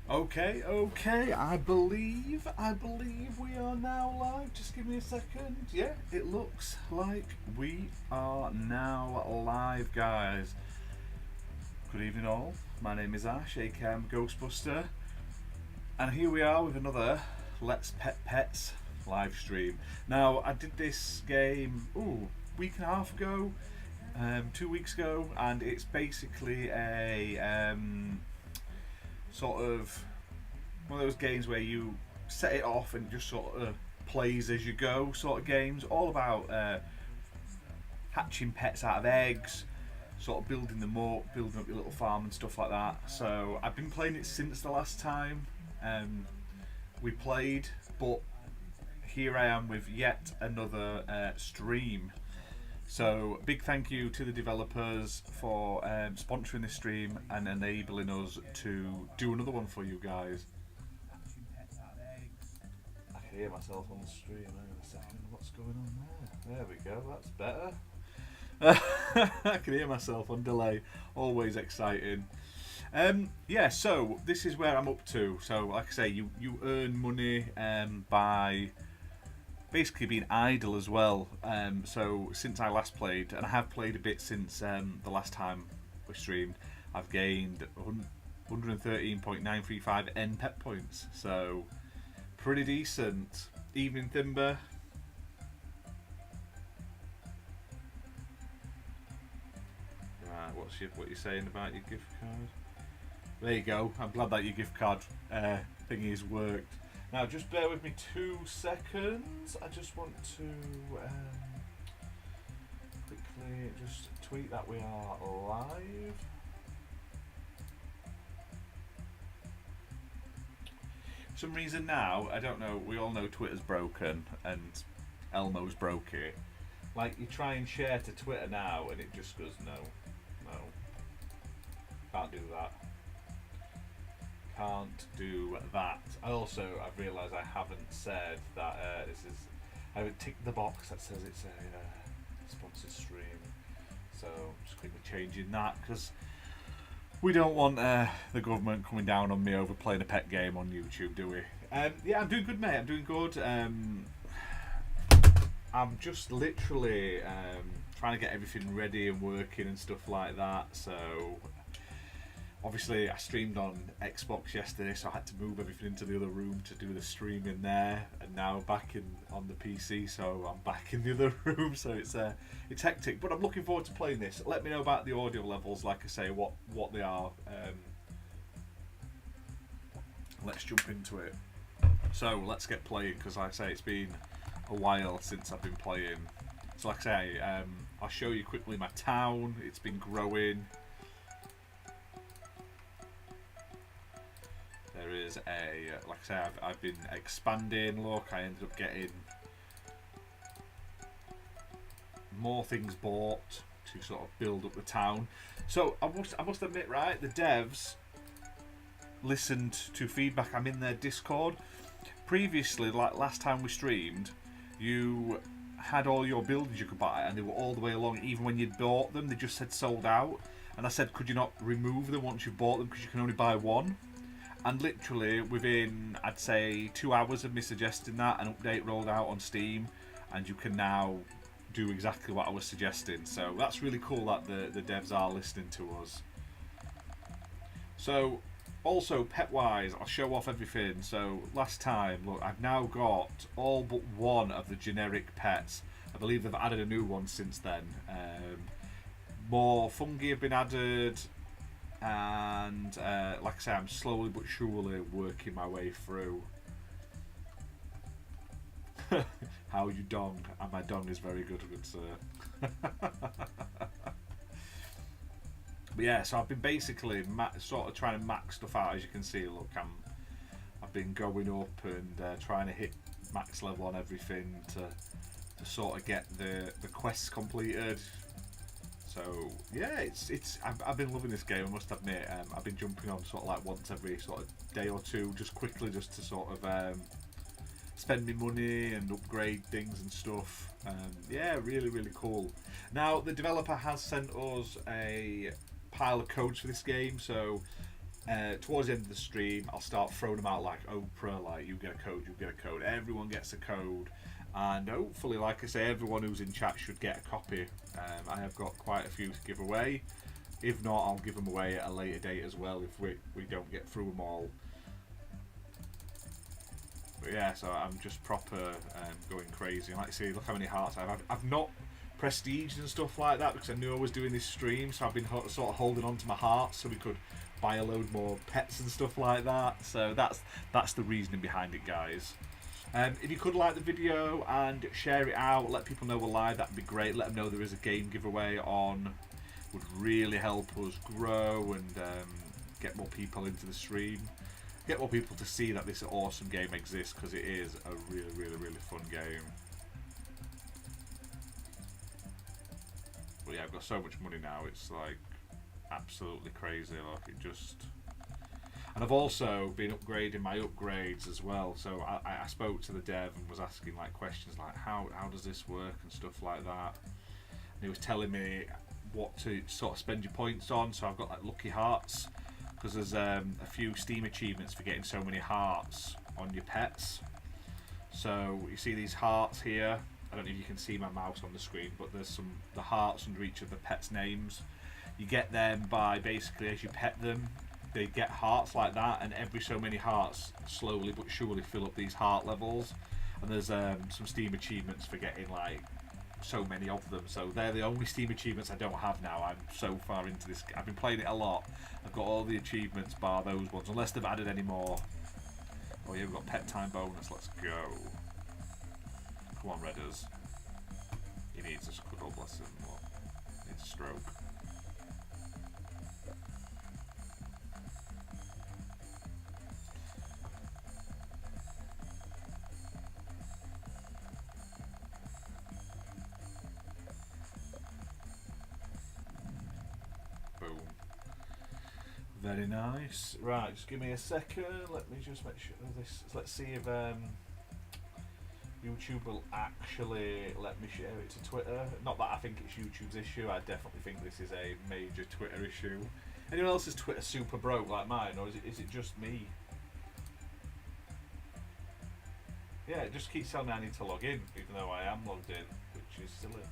Okay, I believe we are now live. Just give me a second. Yeah, it looks like we are now live, guys. Good evening, all. My name is Ash, aka Ghostbuster, and here we are with another Let's Pet Pets live stream. Now, I did this game, week and a half ago, 2 weeks ago, and it's basically a sort of one of those games where you set it off and just sort of plays as you go sort of games, all about hatching pets out of eggs, sort of building them up, building up your little farm and stuff like that. So I've been playing it since the last time we played, but here I am with yet another stream. So big thank you to the developers for sponsoring this stream and enabling us to do another one for you guys. I can hear myself on the stream. Hang on a second. What's going on there? There we go. That's better. I can hear myself on delay. Always exciting. Yeah, so this is where I'm up to. So like I say, you earn money by basically being idle as well. So since I last played, and I have played a bit since the last time we streamed, I've gained 113.935 N pet points. So pretty decent. Evening Thimber. Right, what you saying about your gift card? There you go. I'm glad that your gift card thingy's worked. Now, just bear with me 2 seconds. I just want to quickly just tweet that we are live. For some reason now, I don't know, we all know Twitter's broken and Elmo's broke it. Like, you try and share to Twitter now and it just goes, no, can't do that. Can't do that. I've realised I haven't said that I haven't ticked the box that says it's a sponsored stream. So just quickly changing that because we don't want the government coming down on me over playing a pet game on YouTube, do we? Yeah, I'm doing good, mate. I'm doing good. I'm just literally trying to get everything ready and working and stuff like that. So obviously, I streamed on Xbox yesterday, so I had to move everything into the other room to do the stream in there, and now back on the PC, so I'm back in the other room. So it's hectic, but I'm looking forward to playing this. Let me know about the audio levels, like I say, what they are. Let's jump into it. So let's get playing, because like I say, it's been a while since I've been playing. So like I say, I'll show you quickly my town. It's been growing. There is like I say, I've been expanding. Look, I ended up getting more things bought to sort of build up the town. So I must admit, right, the devs listened to feedback. I'm in their Discord. Previously, like last time we streamed, you had all your buildings you could buy, and they were all the way along. Even when you'd bought them, they just said sold out. And I said, could you not remove them once you've bought them, because you can only buy one? And literally within, I'd say, 2 hours of me suggesting that, an update rolled out on Steam, and you can now do exactly what I was suggesting. So that's really cool that the devs are listening to us. So also pet-wise, I'll show off everything. So last time, look, I've now got all but one of the generic pets. I believe they've added a new one since then. More fungi have been added. And like I say, I'm slowly but surely working my way through. How you dong? And my dong is very good sir. But yeah, so I've been basically sort of trying to max stuff out. As you can see, look, I've been going up and trying to hit max level on everything to sort of get the quests completed. So yeah, I've been loving this game, I must admit. I've been jumping on sort of like once every sort of day or two, just quickly, just to sort of spend me money and upgrade things and stuff. Yeah, really, really cool. Now, the developer has sent us a pile of codes for this game, so towards the end of the stream, I'll start throwing them out like Oprah, like you get a code, you get a code, everyone gets a code, and hopefully, like I say, everyone who's in chat should get a copy. I have got quite a few to give away. If not, I'll give them away at a later date as well if we don't get through them all. But yeah, so I'm just proper going crazy. And like I say, look how many hearts I have. I've not prestiged and stuff like that because I knew I was doing this stream, so I've been sort of holding on to my hearts so we could buy a load more pets and stuff like that. So that's the reasoning behind it, guys. If you could like the video and share it out, let people know we're live, that'd be great. Let them know there is a game giveaway on. Would really help us grow and get more people into the stream. Get more people to see that this awesome game exists, because it is a really, really, really fun game. But yeah, I've got so much money now, it's like absolutely crazy. Like it just... And I've also been upgrading my upgrades as well. So I spoke to the dev and was asking like questions like how does this work and stuff like that. And he was telling me what to sort of spend your points on. So I've got like lucky hearts, because there's a few Steam achievements for getting so many hearts on your pets. So you see these hearts here. I don't know if you can see my mouse on the screen, but there's the hearts under each of the pets' names. You get them by basically as you pet them, they get hearts like that, and every so many hearts slowly but surely fill up these heart levels. And there's some Steam achievements for getting like so many of them. So they're the only Steam achievements I don't have now. I'm so far into this. I've been playing it a lot. I've got all the achievements bar those ones, unless they've added any more. Oh yeah, we've got pet time bonus. Let's go. Come on, Redders. He needs a squiggle, bless him. What? Needs a stroke. Boom. Very nice. Right, just give me a second. Let me just make sure this. Let's see if YouTube will actually let me share it to Twitter. Not that I think it's YouTube's issue. I definitely think this is a major Twitter issue. Anyone else's Twitter super broke like mine, or is it just me? Yeah, it just keeps telling me I need to log in, even though I am logged in, which is silly.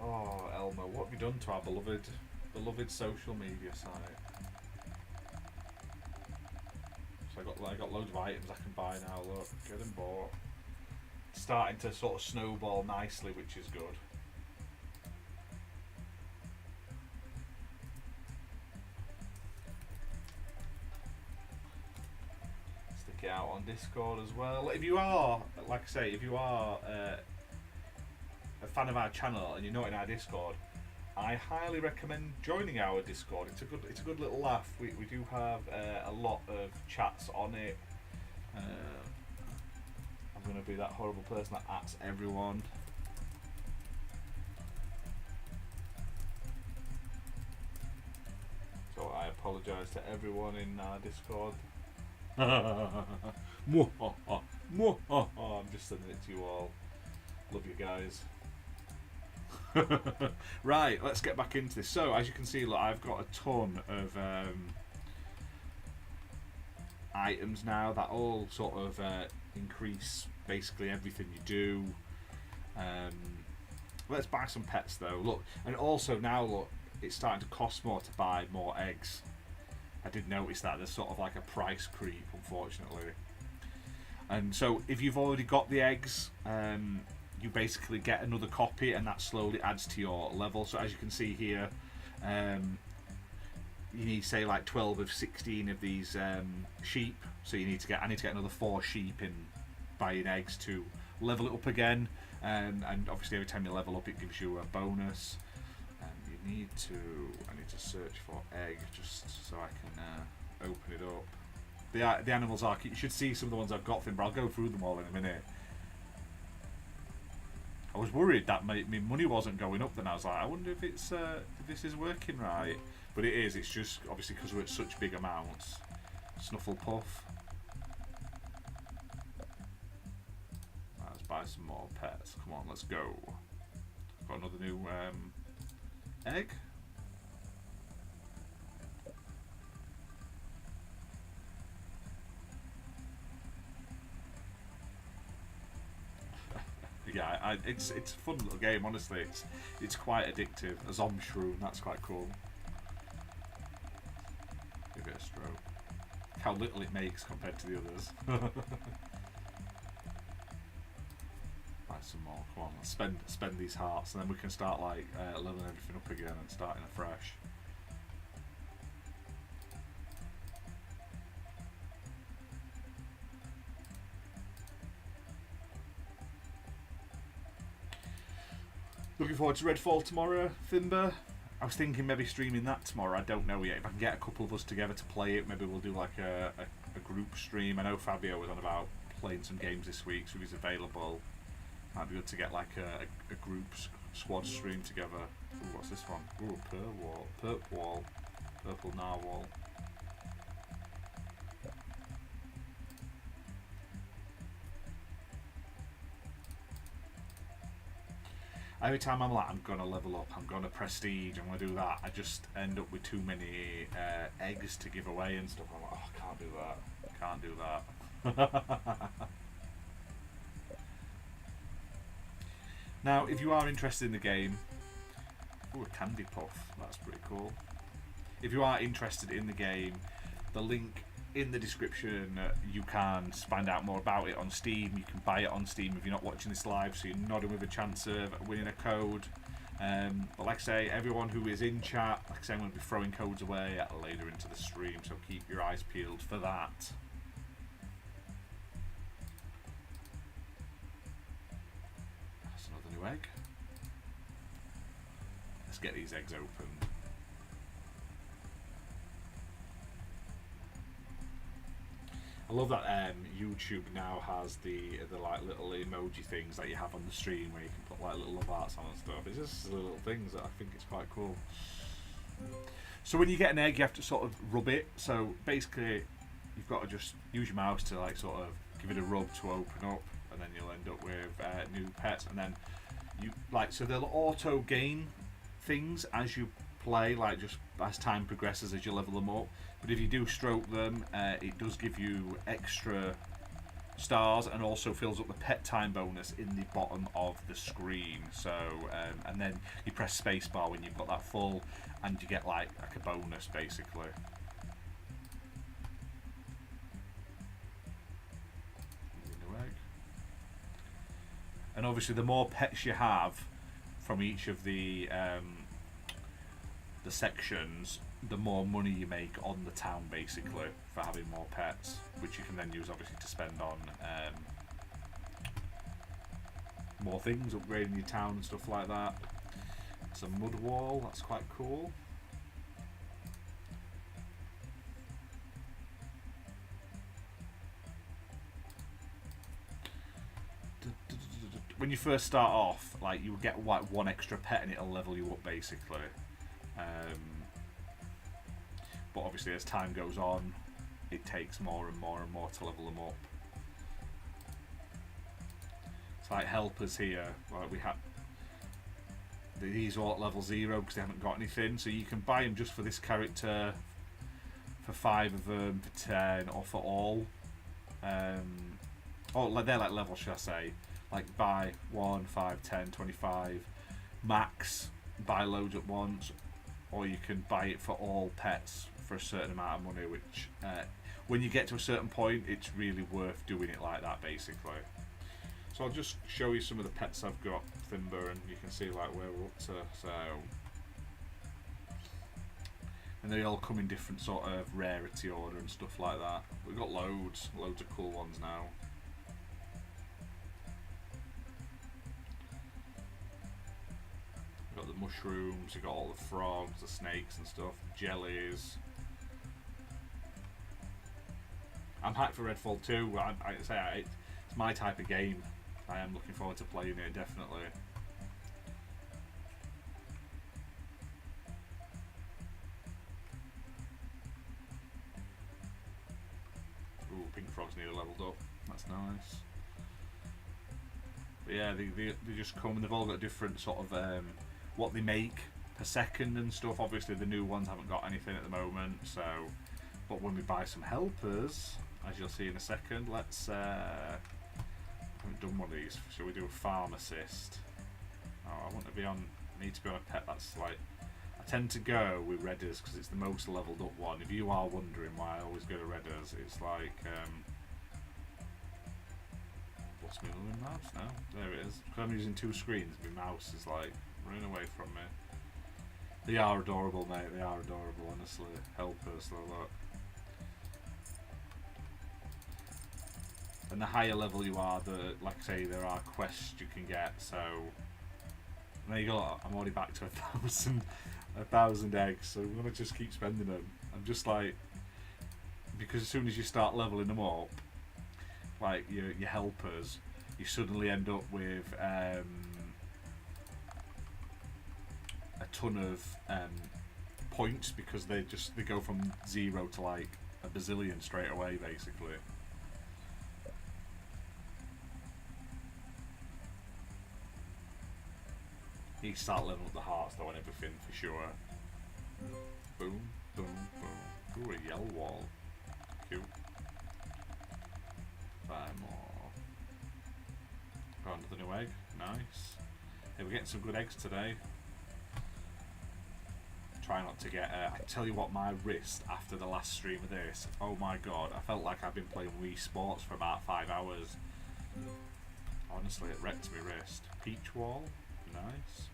Oh, Elmo, what have you done to our beloved social media site? So I got loads of items I can buy now. Look, get them bought. It's starting to sort of snowball nicely, which is good. Stick it out on Discord as well. If you are, like I say, if you are a fan of our channel and you're not in our Discord, I highly recommend joining our Discord. It's a good little laugh. We do have a lot of chats on it. I'm gonna be that horrible person that ats everyone. So I apologise to everyone in our Discord. I'm just sending it to you all. Love you guys. Right, let's get back into this. So as you can see, look, I've got a ton of items now that all sort of increase basically everything you do. Let's buy some pets though. Look, and also now look, it's starting to cost more to buy more eggs. I did notice that there's sort of like a price creep, unfortunately. And so if you've already got the eggs, you basically get another copy, and that slowly adds to your level. So as you can see here, you need say like 12 of 16 of these sheep. So I need to get another 4 sheep in buying eggs to level it up again. And obviously every time you level up, it gives you a bonus. I need to search for egg just so I can open it up. The animals are. You should see some of the ones I've got for him, but I'll go through them all in a minute. I was worried that my money wasn't going up. Then I was like, I wonder if it's if this is working right. But it is. It's just obviously because we're at such big amounts. Snufflepuff. Let's buy buy some more pets. Come on, let's go. Got another new egg. Yeah, it's a fun little game. Honestly, it's quite addictive. A zombie shroom, that's quite cool. Give it a stroke. How little it makes compared to the others. Right, some more. Come on, let's spend these hearts, and then we can start like leveling everything up again and starting afresh. Looking forward to Redfall tomorrow, Fimber. I was thinking maybe streaming that tomorrow. I don't know yet. If I can get a couple of us together to play it, maybe we'll do like a group stream. I know Fabio was on about playing some games this week, so if he's available, might be good to get like a group squad stream together. Ooh, what's this one? Ooh, purple narwhal. Every time I'm like, I'm gonna level up, I'm gonna prestige, I'm gonna do that, I just end up with too many eggs to give away and stuff. I'm like, oh, I can't do that. Can't do that. Now, if you are interested in the game, ooh, a candy puff. That's pretty cool. If you are interested in the game, the link in the description, you can find out more about it on Steam. You can buy it on Steam if you're not watching this live, so you're nodding with a chance of winning a code. But like I say, everyone who is in chat, like I say, I'm going to be throwing codes away later into the stream, so keep your eyes peeled for that. That's another new egg. Let's get these eggs open. I love that YouTube now has the like little emoji things that you have on the stream where you can put like little love hearts on and stuff. It's just little things that I think is quite cool. So when you get an egg, you have to sort of rub it. So basically, you've got to just use your mouse to like sort of give it a rub to open up, and then you'll end up with new pets. And then you like, so they'll auto gain things as you play, like just as time progresses, as you level them up. But if you do stroke them, it does give you extra stars and also fills up the pet time bonus in the bottom of the screen. So and then you press spacebar when you've got that full, and you get like a bonus basically. And obviously the more pets you have from each of the sections, the more money you make on the town basically for having more pets, which you can then use obviously to spend on more things, upgrading your town and stuff like that. It's a mud wall, that's quite cool. When you first start off, like you get like one extra pet and it'll level you up basically. But obviously as time goes on, it takes more and more and more to level them up. It's like helpers here, like we have these are all at level 0 because they haven't got anything, so you can buy them just for this character, for 5 of them, for 10, or for all. Or they're like level, should I say, like buy 1, 5, 10, 25 max, buy loads at once, or you can buy it for all pets for a certain amount of money, which when you get to a certain point, it's really worth doing it like that basically. So I'll just show you some of the pets I've got, Thimber, and you can see like where we're up to. So, and they all come in different sort of rarity order and stuff like that. We've got loads of cool ones now. We've got the mushrooms, you've got all the frogs, the snakes and stuff, jellies. I'm hyped for Redfall 2. It's my type of game. I am looking forward to playing it, definitely. Ooh, pink frogs nearly leveled up. That's nice. But yeah, they just come and they've all got different sort of what they make per second and stuff. Obviously the new ones haven't got anything at the moment, so but when we buy some helpers, as you'll see in a second, let's I haven't done one of these. Shall we do a farm assist? Oh, I want to be on, need to be on a pet that's like, I tend to go with Redders because it's the most leveled up one. If you are wondering why I always go to Redders, it's like what's my little mouse now? There it is. Because I'm using two screens, my mouse is like running away from me. They are adorable, mate. They are adorable, honestly. Helpers, though, look. And the higher level you are, the like I say, there are quests you can get. So there you go. I'm already back to 1,000 eggs. So I'm gonna just keep spending them. I'm just like, because as soon as you start leveling them up, like your helpers, you suddenly end up with a ton of points because they go from 0 to like a bazillion straight away, basically. You start leveling up the hearts though and everything for sure. Boom, boom, boom. Ooh, a yellow wall. Cute. 5 more. Got another new egg. Nice. Hey, we're getting some good eggs today. Try not to get. I tell you what, my wrist after the last stream of this. Oh my god, I felt like I've been playing Wii Sports for about 5 hours. Honestly, it wrecked my wrist. Peach wall. Nice.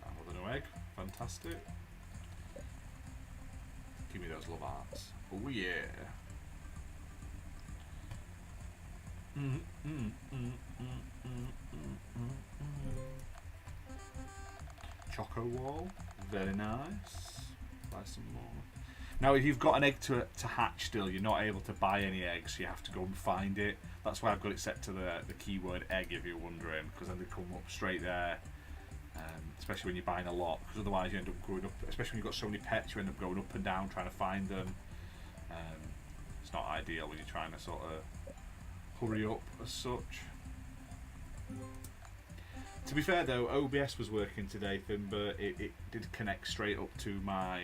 Another new egg. Fantastic. Give me those love hearts. Oh yeah. Choco wall, very nice. Buy some more. Now, if you've got an egg to hatch still, you're not able to buy any eggs, so you have to go and find it. That's why I've got it set to the keyword egg, if you're wondering, because then they come up straight there. Especially when you're buying a lot, because otherwise you end up going up, especially when you've got so many pets, you end up going up and down trying to find them. It's not ideal when you're trying to sort of hurry up as such. To be fair though, OBS was working today, Thimber. It did connect straight up to my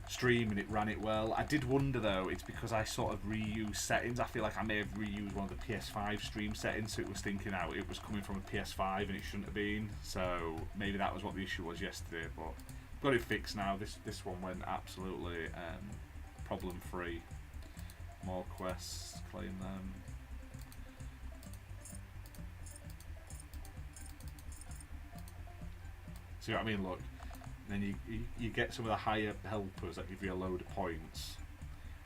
stream and it ran it well. I did wonder though, it's because I sort of reused settings. I feel like I may have reused one of the PS5 stream settings, so it was thinking out it was coming from a PS5 and it shouldn't have been. So maybe that was what the issue was yesterday, but got it fixed now. This one went absolutely problem free. More quests, claim them. See what I mean? Look, and then you get some of the higher helpers that give you a load of points,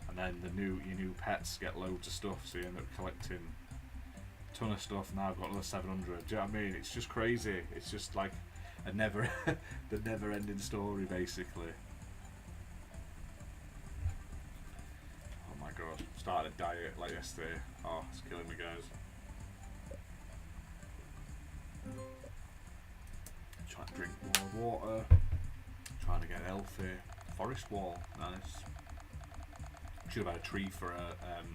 and then your new pets get loads of stuff. So you end up collecting a ton of stuff. Now I've got another 700. Do you know what I mean? It's just crazy. It's just like the never-ending story, basically. Oh my god! Started a diet like yesterday. Oh, it's killing me, guys. Trying to drink more water. Trying to get healthy. Forest wall, nice. Should have had a tree for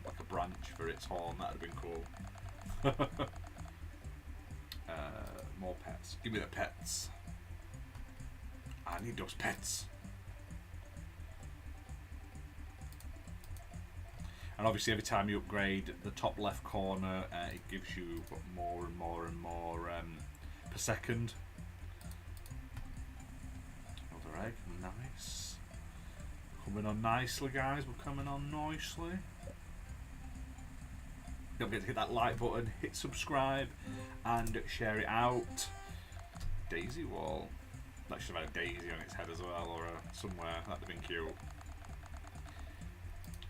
like a branch for its horn. That'd have been cool. More pets. Give me the pets. I need those pets. And obviously, every time you upgrade the top left corner, it gives you more and more and more per second. Egg, nice. Coming on nicely, guys. We're coming on nicely. Don't forget to hit that like button, hit subscribe, and share it out. Daisy wall. That should have had a daisy on its head as well, or somewhere. That'd have been cute.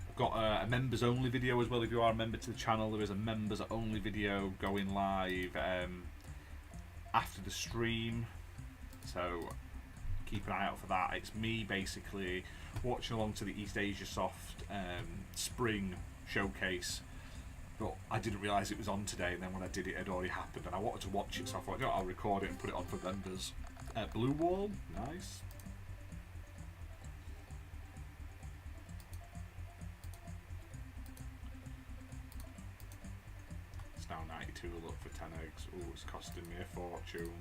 I've got a members only video as well. If you are a member to the channel, there is a members only video going live after the stream. So keep an eye out for that. It's me basically watching along to the East Asia Soft spring showcase but I didn't realise it was on today, and then when I did it had already happened, and I wanted to watch it, so I thought, you know, I'll record it and put it on for vendors. Blue wall, nice. It's now 92 look for 10 eggs. Oh, it's costing me a fortune.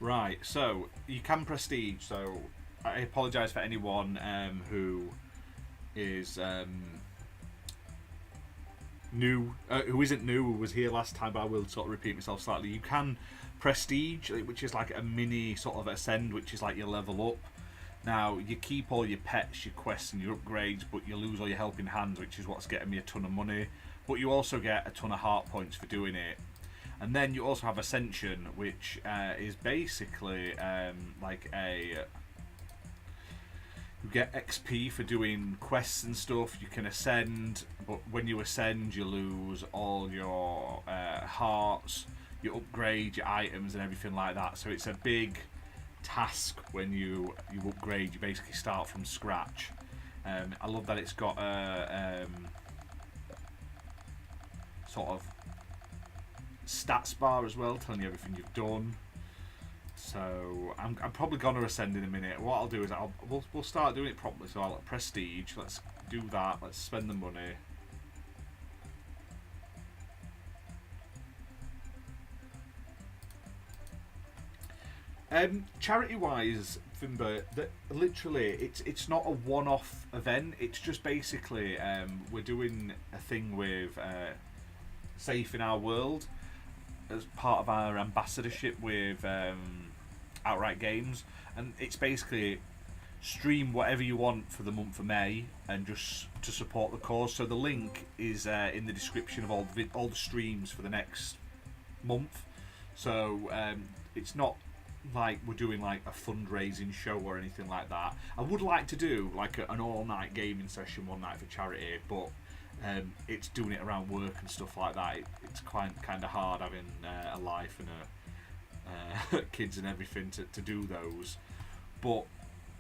Right, so you can prestige, so I apologise for anyone who is new, who isn't new, who was here last time, but I will sort of repeat myself slightly. You can prestige, which is like a mini sort of ascend, which is like your level up. Now, you keep all your pets, your quests and your upgrades, but you lose all your helping hands, which is what's getting me a ton of money. But you also get a ton of heart points for doing it. And then you also have Ascension, which is basically like a... You get XP for doing quests and stuff. You can ascend, but when you ascend, you lose all your hearts, you upgrade your items and everything like that. So it's a big task when you upgrade. You basically start from scratch. I love that it's got a sort of stats bar as well, telling you everything you've done. So I'm probably gonna ascend in a minute. What I'll do is we'll start doing it properly. So I'll prestige. Let's do that. Let's spend the money. Charity wise, Fimber, literally it's not a one-off event. It's just basically we're doing a thing with Safe in Our World as part of our ambassadorship with Outright Games, and it's basically stream whatever you want for the month of May and just to support the cause. So the link is in the description of all the streams for the next month. So it's not like we're doing like a fundraising show or anything like that. I would like to do like an all-night gaming session one night for charity, but it's doing it around work and stuff like that. It's kind of hard having a life and kids and everything to do those. But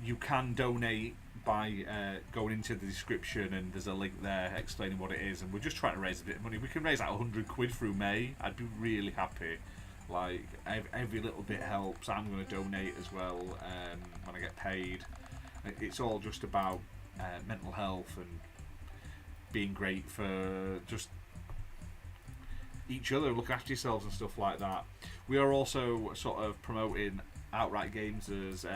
you can donate by going into the description, and there's a link there explaining what it is. And we're just trying to raise a bit of money. We can raise like 100 quid through May. I'd be really happy. Like every little bit helps. I'm going to donate as well when I get paid. It's all just about mental health and being great for just each other, look after yourselves and stuff like that. We are also sort of promoting Outright Games as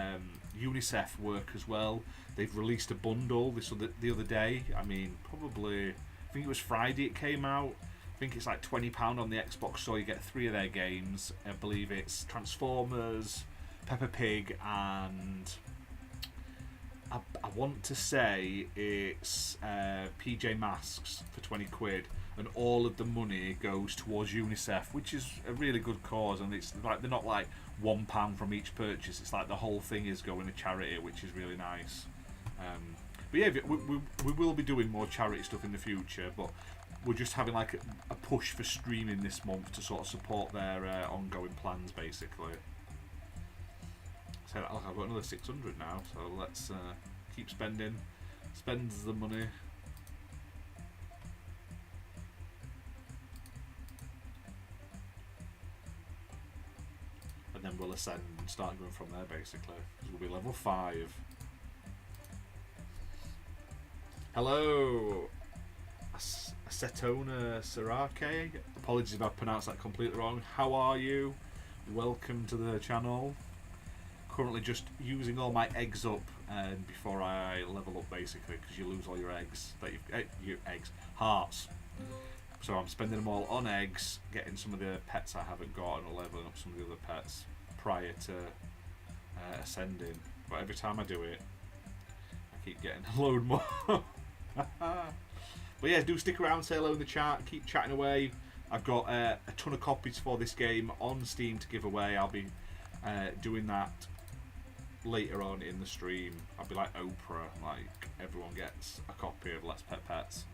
UNICEF work as well. They've released a bundle the other day. I mean, probably, I think it was Friday it came out. I think it's like £20 on the Xbox store. You get 3 of their games. I believe it's Transformers, Peppa Pig, and I want to say it's PJ Masks for 20 quid, and all of the money goes towards UNICEF, which is a really good cause. And it's like they're not like £1 from each purchase. It's like the whole thing is going to charity, which is really nice. But yeah, we will be doing more charity stuff in the future, but we're just having like a push for streaming this month to sort of support their ongoing plans, basically. So I've got another 600 now, so let's keep spending. Spend the money. And then we'll ascend and start going from there, basically. We'll be level 5. Hello, Acetona Sarake. Apologies if I pronounced that completely wrong. How are you? Welcome to the channel. Currently just using all my eggs up before I level up, basically, because you lose all your eggs that your hearts. So I'm spending them all on eggs, getting some of the pets I haven't got, and leveling up some of the other pets prior to ascending. But every time I do it, I keep getting a load more. But yeah, do stick around, say hello in the chat, keep chatting away. I've got a ton of copies for this game on Steam to give away. I'll be doing that later on in the stream. I'll be like Oprah, like everyone gets a copy of Let's Pet Pets.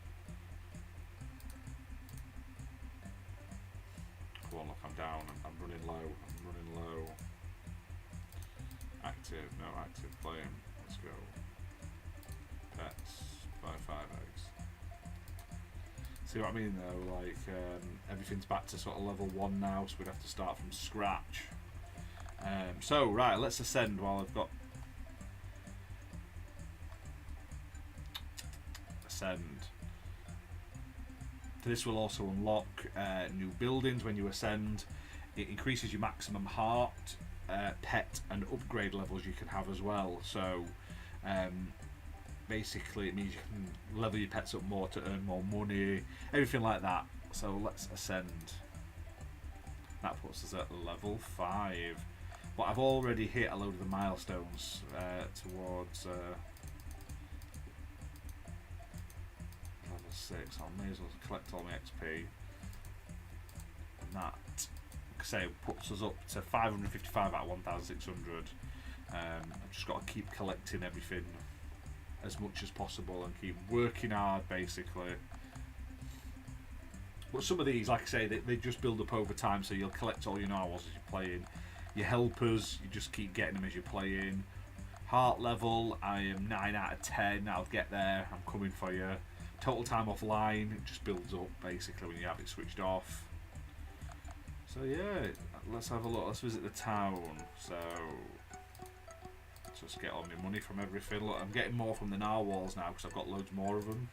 Come on, look, I'm down. I'm running low. Active, no active, playing. Let's go. Pets, buy 5 eggs. See what I mean though? Like everything's back to sort of level 1 now, so we'd have to start from scratch. So right, let's ascend while I've got ascend. This will also unlock new buildings when you ascend. It increases your maximum heart, pet, and upgrade levels you can have as well. So basically, it means you can level your pets up more to earn more money, everything like that. So let's ascend. That puts us at level 5. But I've already hit a load of the milestones towards level 6. I may as well collect all my XP. And that, like I say, puts us up to 555 out of 1,600. I've just got to keep collecting everything as much as possible and keep working hard, basically. But some of these, like I say, they just build up over time, so you'll collect all your narwhals as you're playing. Your helpers, you just keep getting them as you're playing. Heart level, I am 9 out of 10. I'll get there. I'm coming for you. Total time offline, it just builds up basically when you have it switched off. So yeah, let's have a look. Let's visit the town. So let's just get all my money from everything. Look, I'm getting more from the narwhals now because I've got loads more of them.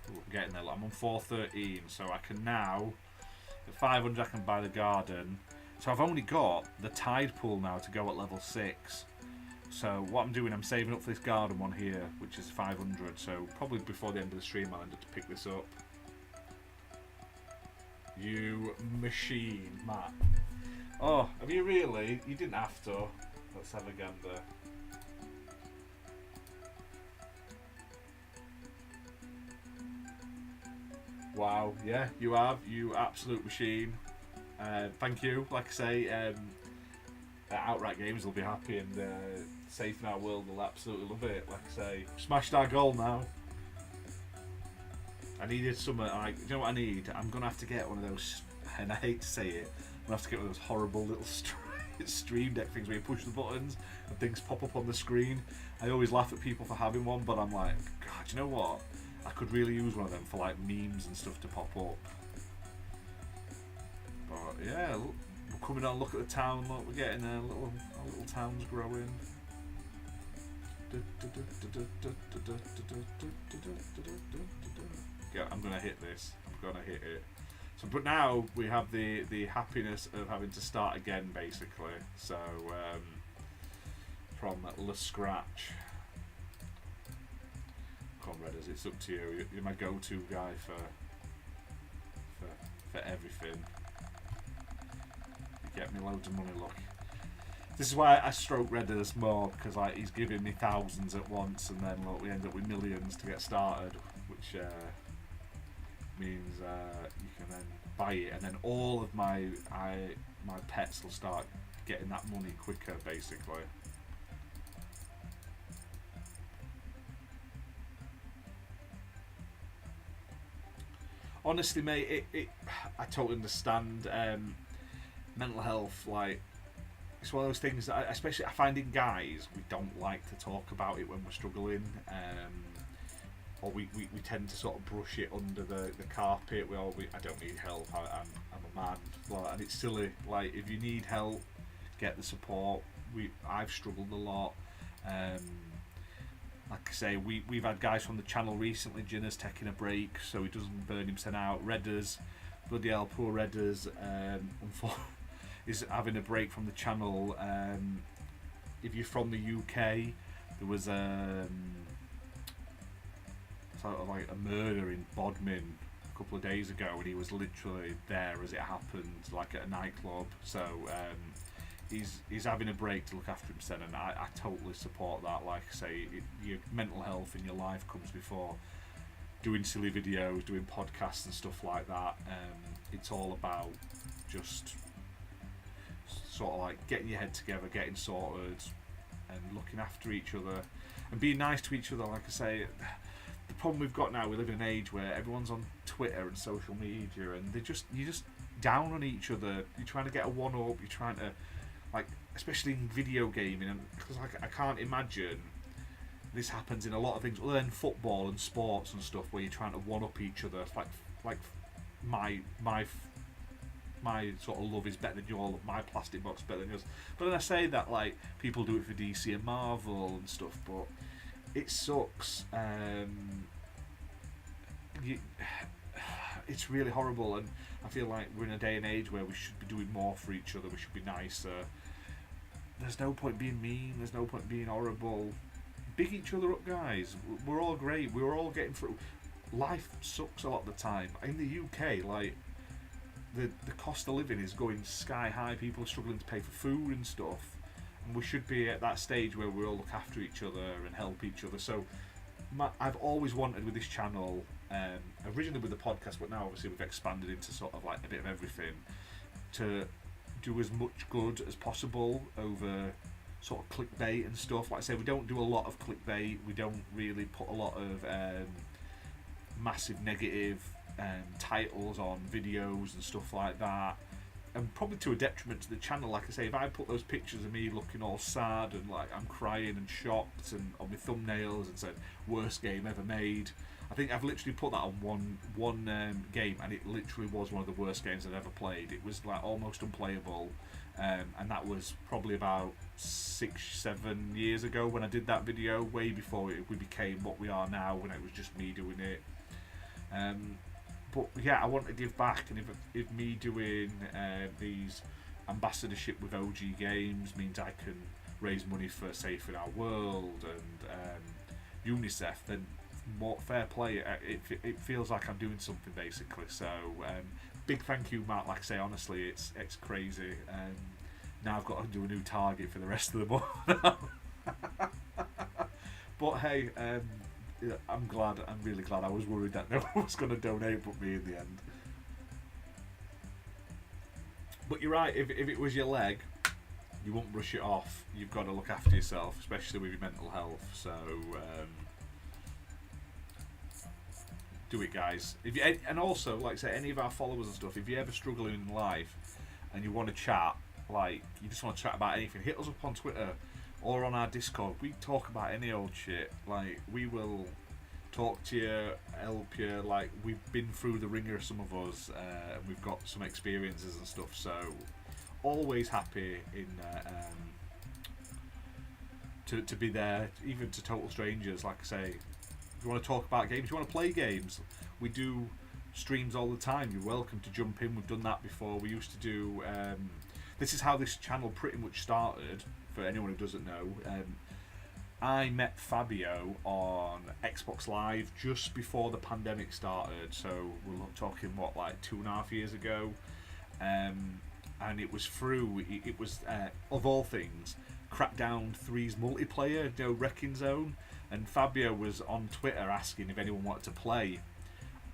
Ooh, I'm getting there. Look, I'm on 413, so I can now at 500 I can buy the garden. So I've only got the tide pool now to go at level 6. So what I'm doing, I'm saving up for this garden one here, which is 500. So probably before the end of the stream, I'll end up to pick this up. You machine, Matt. Oh, have you really? You didn't have to. Let's have a gander. Wow, yeah, you have. You absolute machine. Thank you. Like I say, Outright Games will be happy, and Safe in Our World will absolutely love it. Like I say, smashed our goal now. I needed some, like, do you know what I need? I'm going to have to get one of those, and I hate to say it, I'm going to have to get one of those horrible little stream deck things where you push the buttons and things pop up on the screen. I always laugh at people for having one, but I'm like, God, you know what? I could really use one of them for like memes and stuff to pop up. But yeah, look, we're coming on, look at the town, look, we're getting there, our little town's growing. Yeah, I'm gonna hit this. I'm gonna hit it. So, but now we have the happiness of having to start again, basically. So, from the scratch. Come on, Redders, it's up to you. You're my go-to guy for everything. You get me loads of money, look. This is why I stroke Redders more, because like he's giving me thousands at once, and then look, we end up with millions to get started, which means you can then buy it, and then all of my pets will start getting that money quicker, basically. Honestly, mate, I totally understand. Mental health, like, it's one of those things that, especially I find in guys, we don't like to talk about it when we're struggling, or we tend to sort of brush it under the carpet. I don't need help. I'm a man, and it's silly. Like, if you need help, get the support. I've struggled a lot. Like I say, we've had guys from the channel recently. Jinner's taking a break so he doesn't burn himself out. Redders, bloody hell, poor Redders, is having a break from the channel. If you're from the UK, there was sort of like a murder in Bodmin a couple of days ago, and he was literally there as it happened, like at a nightclub. So he's having a break to look after himself, and I totally support that. Like I say, your mental health in your life comes before doing silly videos, doing podcasts and stuff like that. It's all about just sort of like getting your head together, getting sorted, and looking after each other, and being nice to each other. Like I say, the problem we've got now, we live in an age where everyone's on Twitter and social media, and you're just down on each other. You're trying to get a one-up. You're trying to, like, especially in video gaming, and because I can't imagine This happens in a lot of things other than football and sports and stuff, where you're trying to one up each other. It's like my sort of love is better than your, my plastic box is better than yours. But then I say that, like, people do it for DC and Marvel and stuff, but it sucks. It's really horrible, and I feel like we're in a day and age where we should be doing more for each other. We should be nicer. There's no point being mean. There's no point being horrible. Big each other up, guys. We're all great. We're all getting through. Life sucks a lot of the time. In the UK, like, the cost of living is going sky high. People are struggling to pay for food and stuff, and we should be at that stage where we all look after each other and help each other. So I've always wanted with this channel, originally with the podcast, but now obviously we've expanded into sort of like a bit of everything, to do as much good as possible over sort of clickbait and stuff. Like I say, we don't do a lot of clickbait. We don't really put a lot of massive negative titles on videos and stuff like that, and probably to a detriment to the channel. Like I say, if I put those pictures of me looking all sad and like I'm crying and shocked and on my thumbnails and said worst game ever made, I think I've literally put that on one game, and it literally was one of the worst games I've ever played. It was like almost unplayable, and that was probably about 6-7 years ago when I did that video, way before we became what we are now, when it was just me doing it. But yeah, I want to give back, and if me doing these ambassadorship with OG Games means I can raise money for Safe in Our World and UNICEF, then more fair play. It feels like I'm doing something, basically. So big thank you, Matt. Like I say, honestly, it's crazy. Now I've got to do a new target for the rest of the month. But hey, I'm really glad. I was worried that no one was going to donate but me in the end. But you're right, if it was your leg, you won't brush it off. You've got to look after yourself, especially with your mental health. So do it, guys. And also, like I say, any of our followers and stuff, if you're ever struggling in life and you want to chat, like you just want to chat about anything, hit us up on Twitter or on our Discord. We talk about any old shit. Like, we will talk to you, help you. Like, we've been through the ringer, some of us, and we've got some experiences and stuff. So always happy in to be there, even to total strangers. Like I say, if you want to talk about games, you want to play games, we do streams all the time. You're welcome to jump in. We've done that before. We used to do this is how this channel pretty much started, for anyone who doesn't know. I met Fabio on Xbox Live just before the pandemic started, so we're talking like 2.5 years ago, and it was through it was of all things Crackdown 3's multiplayer, Wrecking Zone, and Fabio was on Twitter asking if anyone wanted to play,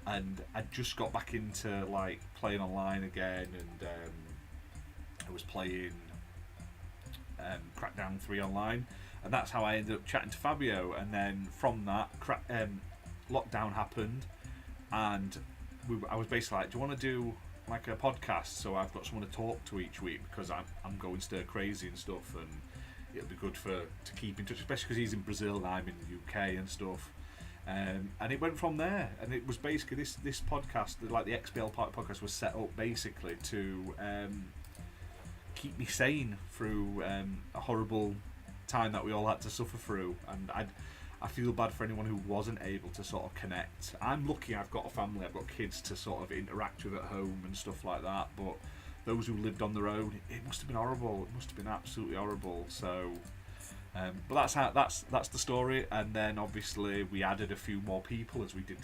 and I just got back into like playing online again, and I was playing Crackdown 3 online, and that's how I ended up chatting to Fabio. And then from that, lockdown happened, and I was basically like, do you want to do like a podcast, so I've got someone to talk to each week, because I'm going stir crazy and stuff, and it'll be good to keep in touch, especially because he's in Brazil and I'm in the UK and stuff. And it went from there, and it was basically this podcast, like the XBL podcast, was set up basically to keep me sane through a horrible time that we all had to suffer through. And I feel bad for anyone who wasn't able to sort of connect. I'm lucky, I've got a family, I've got kids to sort of interact with at home and stuff like that, but those who lived on their own, it must have been horrible. It must have been absolutely horrible. So but that's the story. And then obviously we added a few more people as we did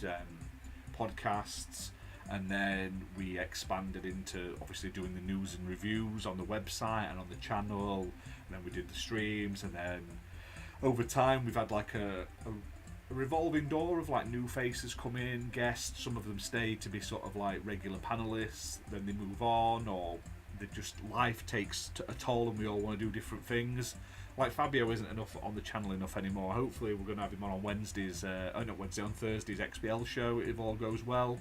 podcasts, and then we expanded into obviously doing the news and reviews on the website and on the channel, and then we did the streams, and then over time we've had like a revolving door of like new faces come in, guests. Some of them stay to be sort of like regular panelists, then they move on, or they just, life takes a toll and we all want to do different things. Like Fabio isn't enough on the channel enough anymore. Hopefully we're going to have him on Wednesdays, on Thursday's XBL show if all goes well.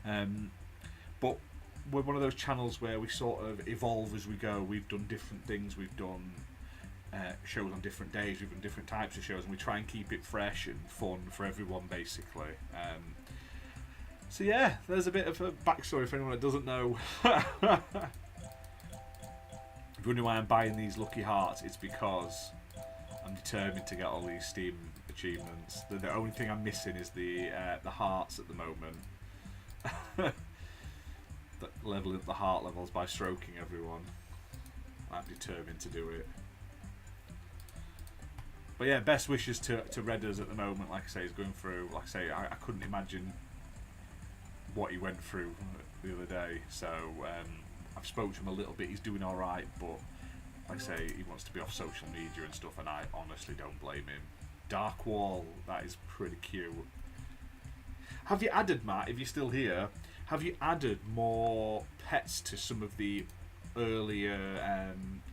But we're one of those channels where we sort of evolve as we go. We've done different things. We've done shows on different days, even different types of shows, and we try and keep it fresh and fun for everyone, basically. So yeah, there's a bit of a backstory for anyone that doesn't know. If you wonder why I'm buying these lucky hearts, it's because I'm determined to get all these Steam achievements. The only thing I'm missing is the hearts at the moment. Leveling up the heart levels by stroking everyone. I'm determined to do it. But yeah, best wishes to Redders at the moment. Like I say, he's going through. Like I say, I couldn't imagine what he went through the other day. So I've spoken to him a little bit. He's doing all right, but like I say, he wants to be off social media and stuff, and I honestly don't blame him. Dark Wall, that is pretty cute. Have you added, Matt? If you're still here, have you added more pets to some of the earlier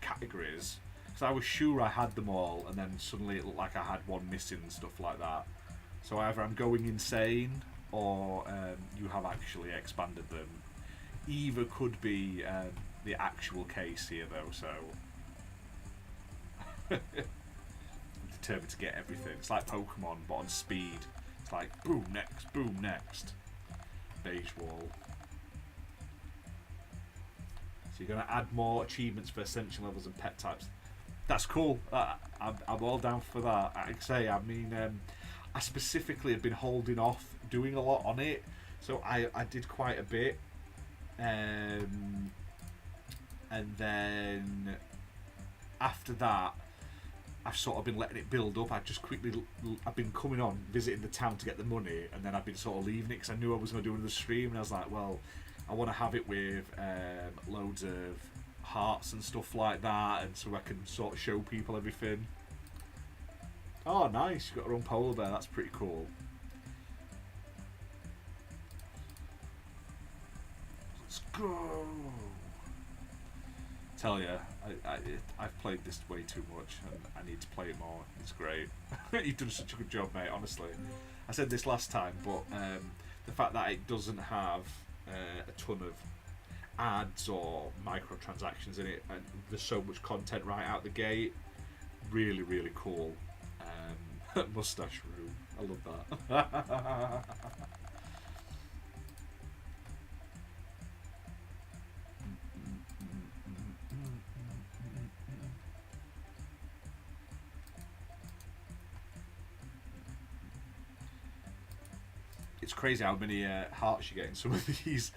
categories? Because I was sure I had them all, and then suddenly it looked like I had one missing and stuff like that. So either I'm going insane, or you have actually expanded them. Either could be the actual case here, though. So I'm determined to get everything. It's like Pokemon, but on speed. It's like boom next, boom next. Beige wall. So you're going to add more achievements for ascension levels and pet types. That's cool. I'm all down for that. Like I say, I mean, I specifically have been holding off doing a lot on it. So I did quite a bit. And then after that, I've sort of been letting it build up. I've been coming on, visiting the town to get the money, and then I've been sort of leaving it because I knew I was going to do another stream, and I was like, well, I want to have it with loads of hearts and stuff like that, and so I can sort of show people everything. Oh, nice! You've got your own polar bear. That's pretty cool. Let's go. Tell you, I've played this way too much, and I need to play it more. It's great. You've done such a good job, mate. Honestly, I said this last time, but the fact that it doesn't have a ton of ads or microtransactions in it, and there's so much content right out the gate, really, really cool. Mustache room, I love that. It's crazy how many hearts you get in some of these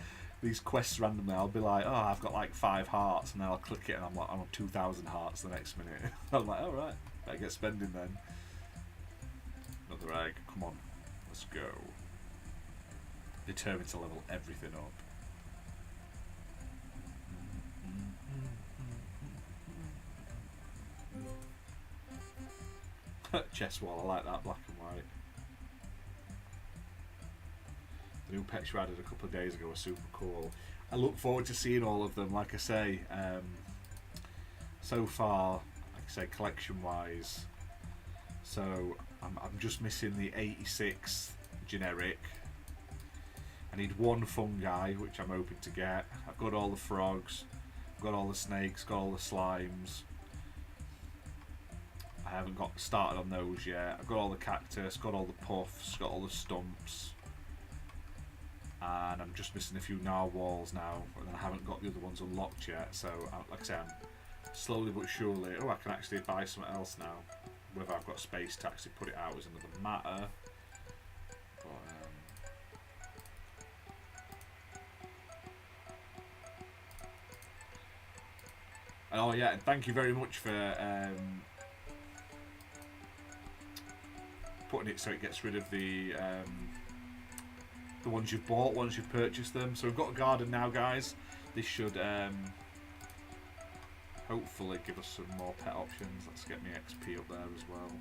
quests randomly. I'll be like, oh, I've got like 5 hearts, and then I'll click it, and I'm like, I'm on 2,000 hearts the next minute. I'm like, all right, better get spending then. Another egg, come on, let's go. Determined to level everything up. Chest wall, I like that black and white. The new pets you added a couple of days ago are super cool. I look forward to seeing all of them. Like I say, so far, like I say, collection wise, so I'm just missing the 86 generic. I need one fungi, which I'm hoping to get. I've got all the frogs, I've got all the snakes, got all the slimes. I haven't got started on those yet. I've got all the cactus, got all the puffs, got all the stumps. And I'm just missing a few narwhals now, and I haven't got the other ones unlocked yet. So, like I say, I'm slowly but surely. Oh, I can actually buy something else now. Whether I've got space to actually put it out is another matter. But, oh yeah, and thank you very much for putting it so it gets rid of the ones you've bought once you've purchased them. So we've got a garden now, guys. This should hopefully give us some more pet options. Let's get me XP up there as well.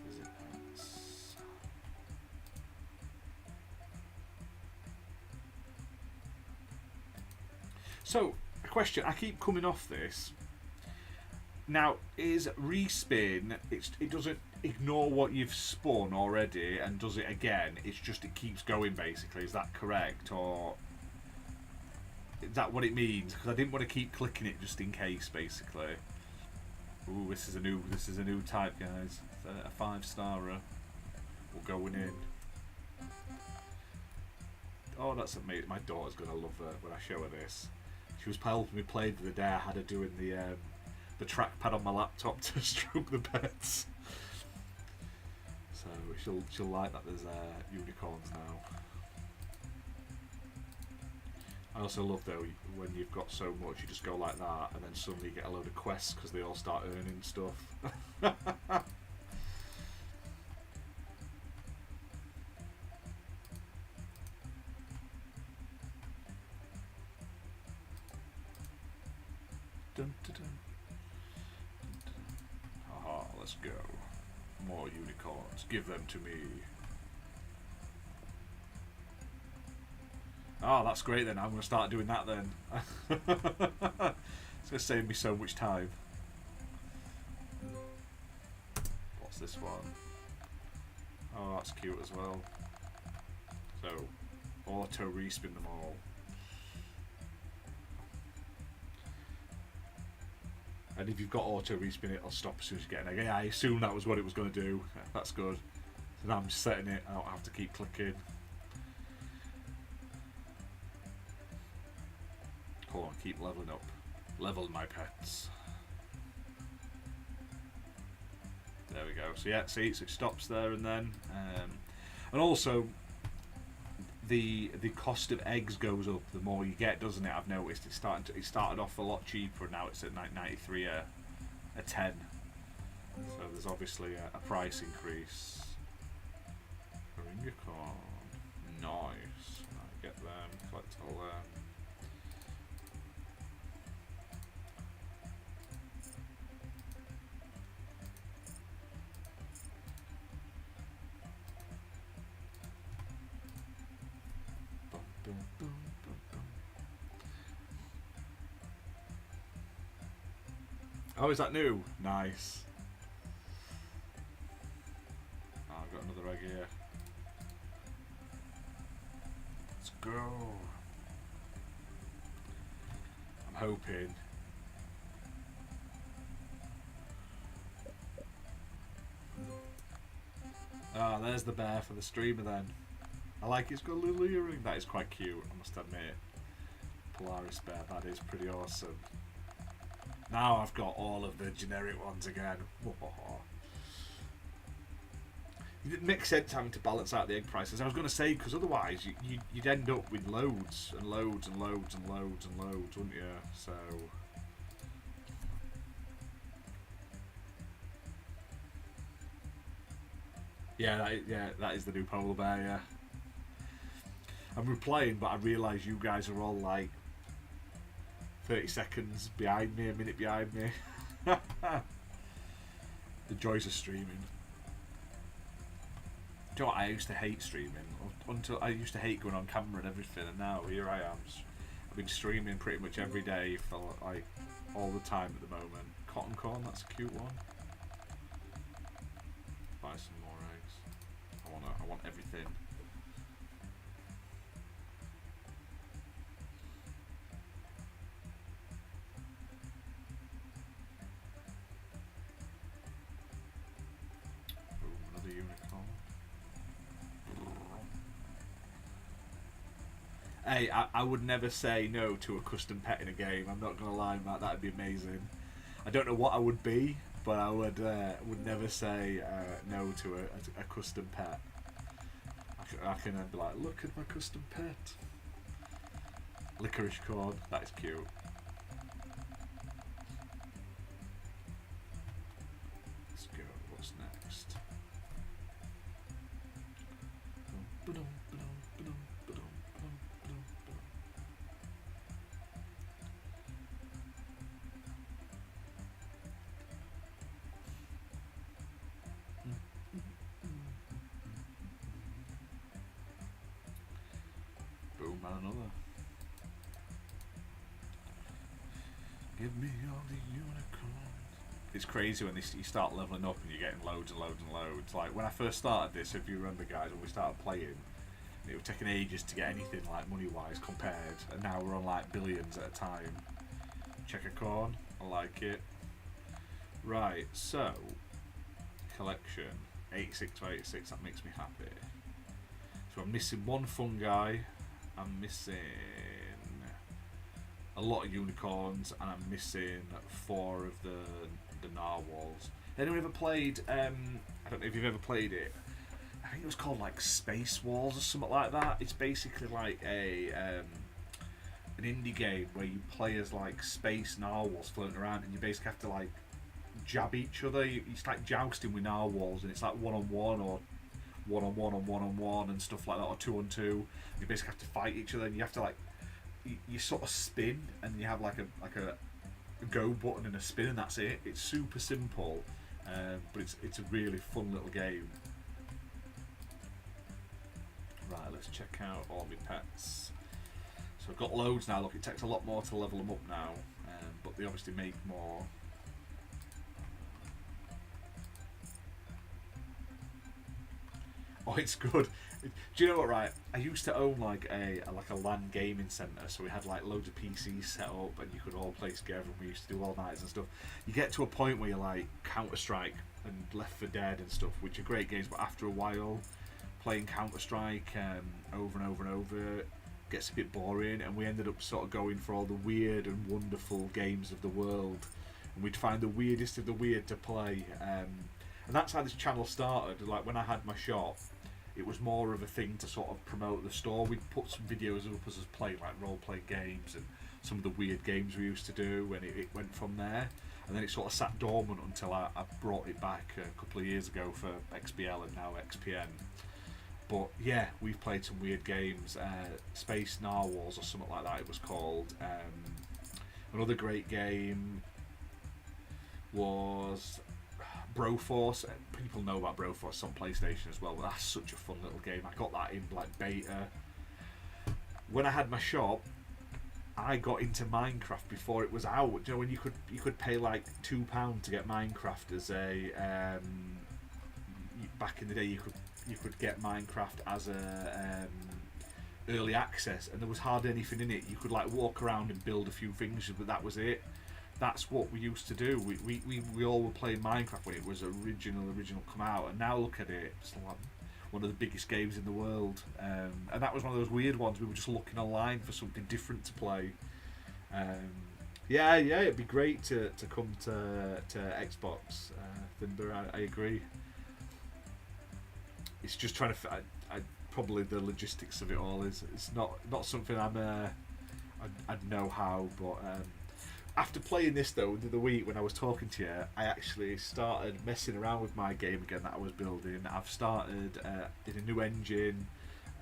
Visit pets. So, a question. I keep coming off this. Now, is respin, it doesn't ignore what you've spun already and does it again, it's just it keeps going basically, is that correct? Or Is that what it means? Because I didn't want to keep clicking it just in case, basically. Ooh, this is a new type, guys. A 5-starer. We're going in. Oh, that's amazing. My daughter's gonna love it when I show her this. She was helping me play the other day. I had her doing the trackpad on my laptop to stroke the pets. So she'll like that. There's unicorns now. I also love though when you've got so much, you just go like that, and then suddenly you get a load of quests because they all start earning stuff. Dun, dun, dun. Aha, let's go. More unicorns. Give them to me. Oh, that's great then. I'm going to start doing that then. It's going to save me so much time. What's this one? Oh, that's cute as well. So, auto respin them all. And if you've got auto respin, it'll stop as soon as you get an egg. Yeah, I assume that was what it was going to do. That's good. So now I'm just setting it. I don't have to keep clicking. Hold on, keep leveling up. Level my pets. There we go. So yeah, see, so it stops there and then. And also, the cost of eggs goes up the more you get, doesn't it? I've noticed it started off a lot cheaper, and now it's at 93 a 10. So there's obviously a price increase. Unicorn, nice. I get them. Collect all them. Oh, is that new? Nice. Oh, I've got another egg here. Let's go. I'm hoping. Ah, there's the bear for the streamer then. I like it's got a little earring. That is quite cute, I must admit. Polaris bear, that is pretty awesome. Now I've got all of the generic ones again. It makes sense having to balance out the egg prices. I was going to say, because otherwise you'd end up with loads and loads and loads and loads and loads, wouldn't you? So... yeah, that is the new polar bear, yeah. I'm replying, but I realise you guys are all like 30 seconds behind me, a minute behind me. The joys of streaming. Do you know what? I used to hate streaming. Until I used to hate going on camera and everything, and now here I am. I've been streaming pretty much every day for like all the time at the moment. Cotton corn, that's a cute one. Buy some more eggs. I want everything. Hey, I would never say no to a custom pet in a game. I'm not gonna lie, Matt. That'd be amazing. I don't know what I would be, but I would never say no to a custom pet. I can be like, look at my custom pet. Licorice corn. That is cute. Let's go. What's next? Boom, and another. Give me all the unicorns. It's crazy when you start leveling up and you're getting loads and loads and loads. Like when I first started this, if you remember, guys, when we started playing, It was taking ages to get anything like money-wise compared, and now we're on like billions at a time. Checker corn, I like it. Right, so collection 86 by 86. That makes me happy. So I'm missing one fungi. I'm missing a lot of unicorns, and I'm missing 4 of the narwhals. Anyone ever played? I don't know if you've ever played it. I think it was called like Space Wars or something like that. It's basically like a an indie game where you play as like space narwhals floating around, and you basically have to like jab each other. It's like jousting with narwhals, and it's like 1-on-1 or 1-on-1 and 1-on-1 and stuff like that, or 2-on-2. You basically have to fight each other, and you have to like you sort of spin, and you have like a go button and a spin, and that's it. It's super simple, but it's a really fun little game. Right, let's check out all my pets. So I've got loads now. Look, it takes a lot more to level them up now, but they obviously make more. Oh, it's good. Do you know what? Right, I used to own like a LAN gaming centre, so we had like loads of PCs set up, and you could all play together. And we used to do all nights and stuff. You get to a point where you're like Counter-Strike and Left 4 Dead and stuff, which are great games, but after a while, playing Counter-Strike over and over and over gets a bit boring, and we ended up sort of going for all the weird and wonderful games of the world, and we'd find the weirdest of the weird to play, and that's how this channel started. Like when I had my shop, it was more of a thing to sort of promote the store. We'd put some videos of us playing like role-playing games and some of the weird games we used to do, and it went from there. And then it sort of sat dormant until I brought it back a couple of years ago for XBL and now XPN. But yeah, we've played some weird games. Space Narwhals or something like that it was called. Another great game was Broforce. People know about Broforce on PlayStation as well, but that's such a fun little game. I got that in like beta. When I had my shop, I got into Minecraft before it was out. You know, when you could pay like £2 to get Minecraft as a back in the day, you could get Minecraft as a early access, and there was hardly anything in it. You could like walk around and build a few things, but that was it. That's what we used to do. We all were playing Minecraft when it was original come out, and now look at it. It's like one of the biggest games in the world, and that was one of those weird ones. We were just looking online for something different to play. Yeah, it'd be great to come to Xbox. Thimber, I agree. It's just trying to. Probably the logistics of it all is. It's not something I'd know how, but. After playing this though, the week when I was talking to you, I actually started messing around with my game again that I was building. I've started in a new engine.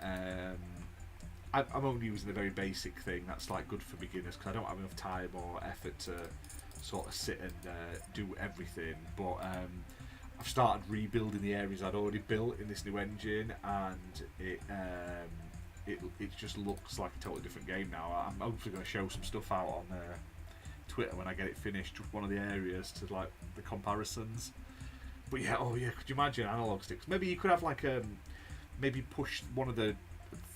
I'm only using a very basic thing that's like good for beginners because I don't have enough time or effort to sort of sit and do everything. But I've started rebuilding the areas I'd already built in this new engine, and it just looks like a totally different game now. I'm hopefully going to show some stuff out on Twitter when I get it finished, just one of the areas to like the comparisons. But yeah, could you imagine analog sticks? Maybe you could have like maybe push one of the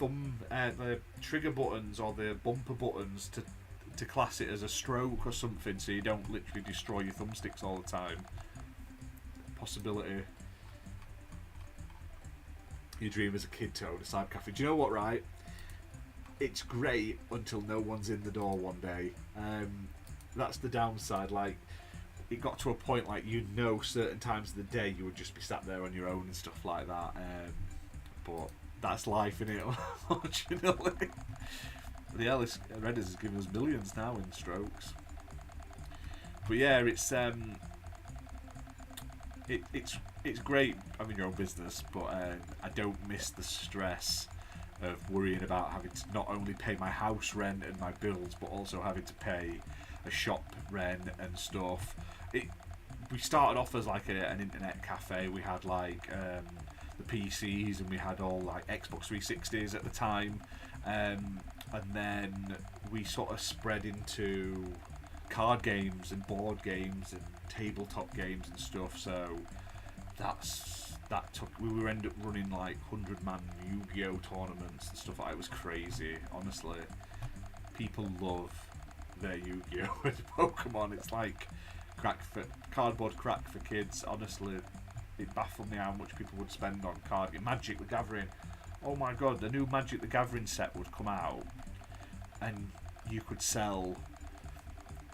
the trigger buttons or the bumper buttons to class it as a stroke or something, so you don't literally destroy your thumbsticks all the time. Possibility. You dream as a kid to own a cyber cafe. Do you know what, right? It's great until no one's in the door one day. That's the downside. Like, it got to a point like certain times of the day you would just be sat there on your own and stuff like that. But that's life, innit? Unfortunately. The Ellis Redders has given us millions now in strokes. But yeah, it's great having your own business, but I don't miss the stress of worrying about having to not only pay my house rent and my bills, but also having to pay a shop rent and stuff. We started off as like an internet cafe. We had like the PCs, and we had all like Xbox 360s at the time, and then we sort of spread into card games and board games and tabletop games and stuff. So that's that took. We were end up running like 100-man Yu-Gi-Oh tournaments and stuff like that. It was crazy, honestly. People love their Yu-Gi-Oh with Pokemon. It's like cardboard crack for kids. Honestly, it baffled me how much people would spend on card. Magic the Gathering. Oh my god, the new Magic the Gathering set would come out, and you could sell.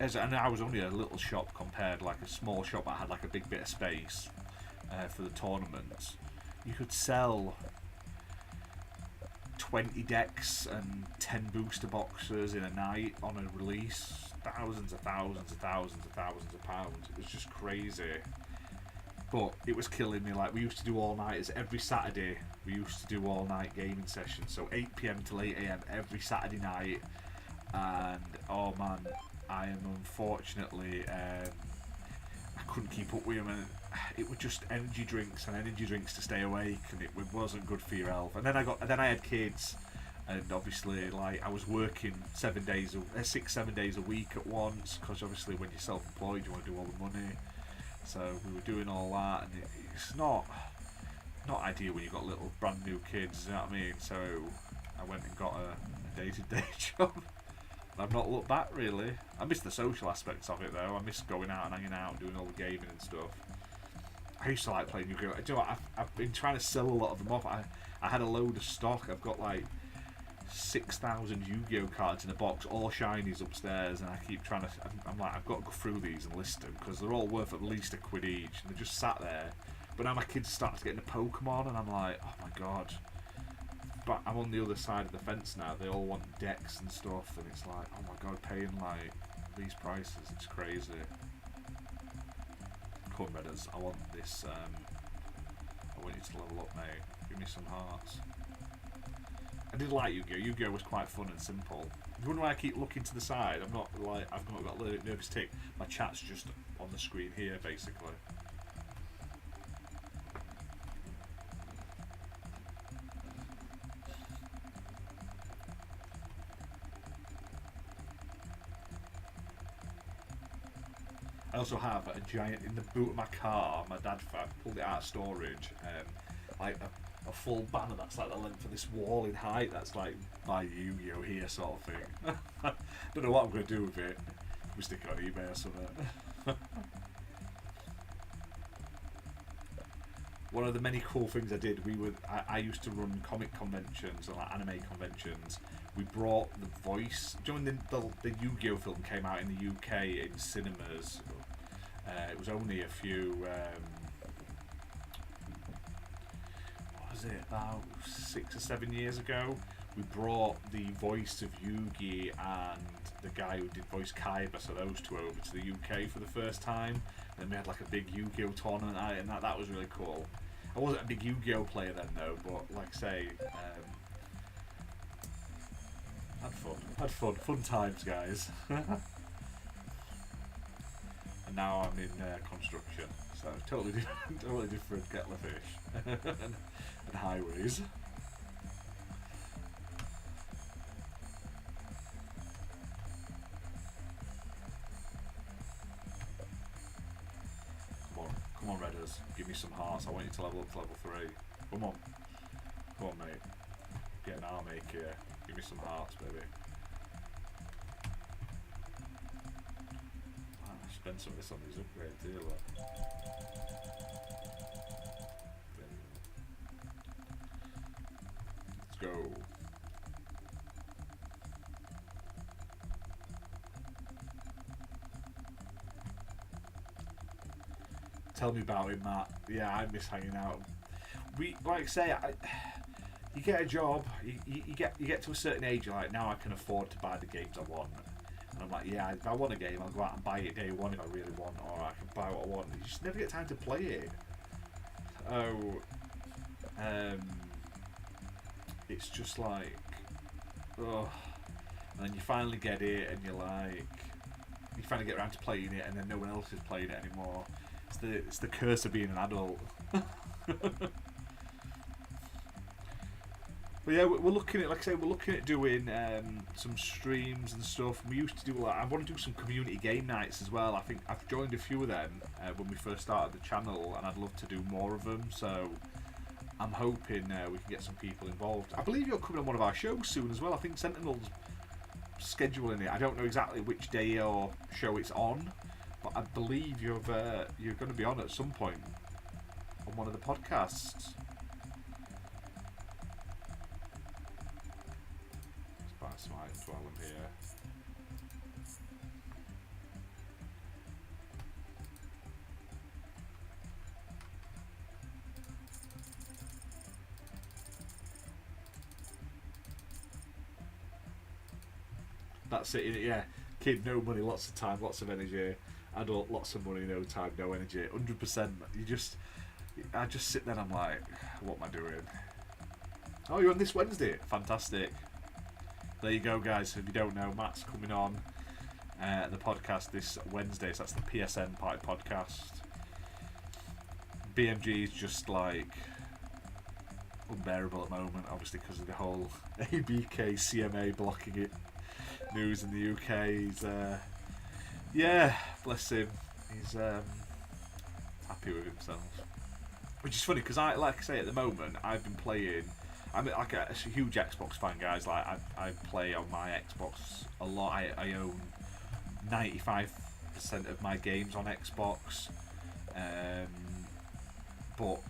And I was only a little shop compared, like a small shop that had like a big bit of space for the tournaments. You could sell 20 decks and 10 booster boxes in a night on a release. Thousands of thousands of thousands of thousands of pounds. It was just crazy. But it was killing me. Like, we used to do all-nighters every Saturday. We used to do all-night gaming sessions. So 8 PM till 8 AM every Saturday night. And, oh man, I am unfortunately, I couldn't keep up with him. And it was just energy drinks to stay awake. And it wasn't good for your health. And then I had kids. And obviously, like, I was working 7 days, 6-7 days a week at once. Because obviously when you're self-employed, you want to do all the money. So we were doing all that, and it's not ideal when you've got little brand new kids, you know what I mean? So I went and got a day-to-day job. And I've not looked back, really. I miss the social aspects of it, though. I miss going out and hanging out and doing all the gaming and stuff. I used to like playing Yu-Gi-Oh! Do you know what? I've been trying to sell a lot of them off. I had a load of stock. I've got like 6,000 Yu-Gi-Oh! Cards in a box, all shinies upstairs, and I keep trying to. I'm like, I've got to go through these and list them because they're all worth at least £1 each, and they're just sat there. But now my kids start to get into Pokemon, and I'm like, oh my god. But I'm on the other side of the fence now. They all want decks and stuff, and it's like, oh my god, paying like these prices, it's crazy. Come on, Redders, I want this. I want you to level up, mate. Give me some hearts. I did like Yu-Gi-Oh! Yu-Gi-Oh! Was quite fun and simple. You wonder why I keep looking to the side? I'm not like, I've not got a nervous tick. My chat's just on the screen here, basically. I also have a giant, in the boot of my car, my dad pulled it out of storage, like a full banner that's like the length of this wall in height, that's like my Yu-Gi-Oh! Here sort of thing. Don't know what I'm going to do with it. We stick it on eBay or something. One of the many cool things I did, I used to run comic conventions and like anime conventions. We brought the voice. During the Yu-Gi-Oh! Film came out in the UK in cinemas. It was only a few. What was it? About 6 or 7 years ago. We brought the voice of Yugi and the guy who did voice Kaiba, so those two, over to the UK for the first time. Then we had like a big Yu-Gi-Oh! Tournament, and that was really cool. I wasn't a big Yu-Gi-Oh! Player then though, but like I say, had fun times, guys. And now I'm in construction, so totally different kettle of fish and highways. Come on, Redders, give me some hearts. I want you to level up to level 3. Come on, mate. Get an arm ache here. Give me some hearts, baby. Spend some of this on these upgrades here, look. Let's go. Tell me about it, Matt. Yeah, I miss hanging out. Like I say, you get a job, you get to a certain age, you're like, now I can afford to buy the games I want. And I'm like, yeah, if I want a game, I'll go out and buy it day one if I really want, or I can buy what I want. You just never get time to play it. It's just like, oh. And then you finally get it, and you're like, you finally get around to playing it, and then no one else is playing it anymore. It's the curse of being an adult. But yeah, we're looking at, like I say, we're looking at doing some streams and stuff. We used to do I want to do some community game nights as well. I think I've joined a few of them when we first started the channel, and I'd love to do more of them. So I'm hoping we can get some people involved. I believe you're coming on one of our shows soon as well. I think Sentinel's scheduling it. I don't know exactly which day or show it's on, but I believe you're going to be on at some point on one of the podcasts. Smite as well, I'm here. That's it, yeah. Kid, no money, lots of time, lots of energy. Adult, lots of money, no time, no energy. 100%. I just sit there and I'm like, what am I doing? Oh, you're on this Wednesday? Fantastic. There you go, guys. If you don't know, Matt's coming on the podcast this Wednesday. So that's the PSN Party Podcast. BMG is just like unbearable at the moment, obviously because of the whole ABK CMA blocking it news in the UK. He's yeah, bless him. He's happy with himself, which is funny because like I say, at the moment I've been playing. I'm like a huge Xbox fan, guys. Like I play on my Xbox a lot. I own 95% of my games on Xbox, but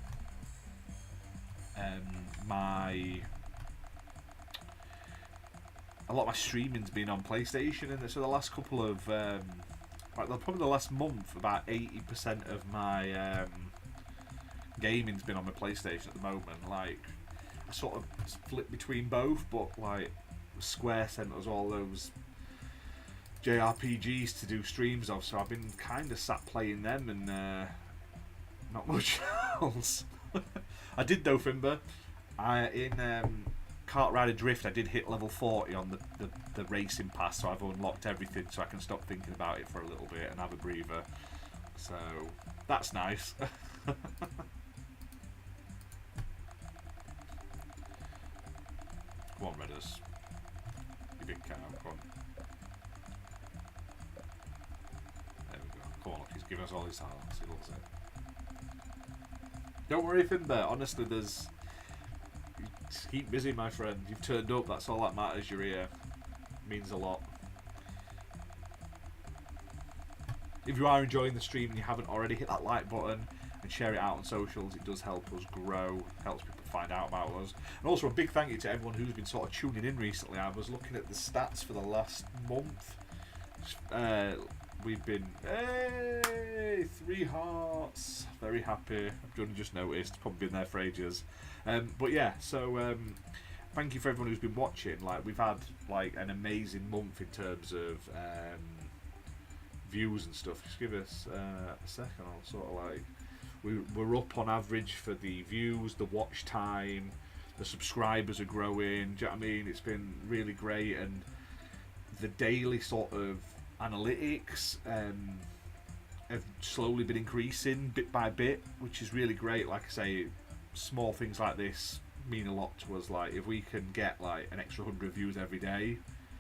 a lot of my streaming's been on PlayStation, and so the last couple of probably the last month, about 80% of my gaming's been on my PlayStation at the moment. Like, I sort of flip between both, but like Square sent us all those JRPGs to do streams of, so I've been kind of sat playing them and not much else. I did though, Fimber. In Kart Rider Drift, I did hit level 40 on the racing pass, so I've unlocked everything, so I can stop thinking about it for a little bit and have a breather. So that's nice. Come on, Redders. You big cow, come on. There we go. Come on, look, he's giving us all his hearts. He loves it. Don't worry, Finbar. Honestly, there's... Just keep busy, my friend. You've turned up. That's all that matters. You're here. Means a lot. If you are enjoying the stream and you haven't already, hit that like button and share it out on socials. It does help us grow, helps people find out about us. And also a big thank you to everyone who's been sort of tuning in recently. I was looking at the stats for the last month. We've been, hey, 3 hearts. Very happy. I've only just noticed. Probably been there for ages. But yeah, so thank you for everyone who's been watching. Like, we've had like an amazing month in terms of views and stuff. Just give us a second. I'll sort of like, we're up on average for the views, the watch time, the subscribers are growing. Do you know what I mean? It's been really great, and the daily sort of analytics have slowly been increasing bit by bit, which is really great. Like I say, small things like this mean a lot to us. Like, if we can get like an extra 100 views every day,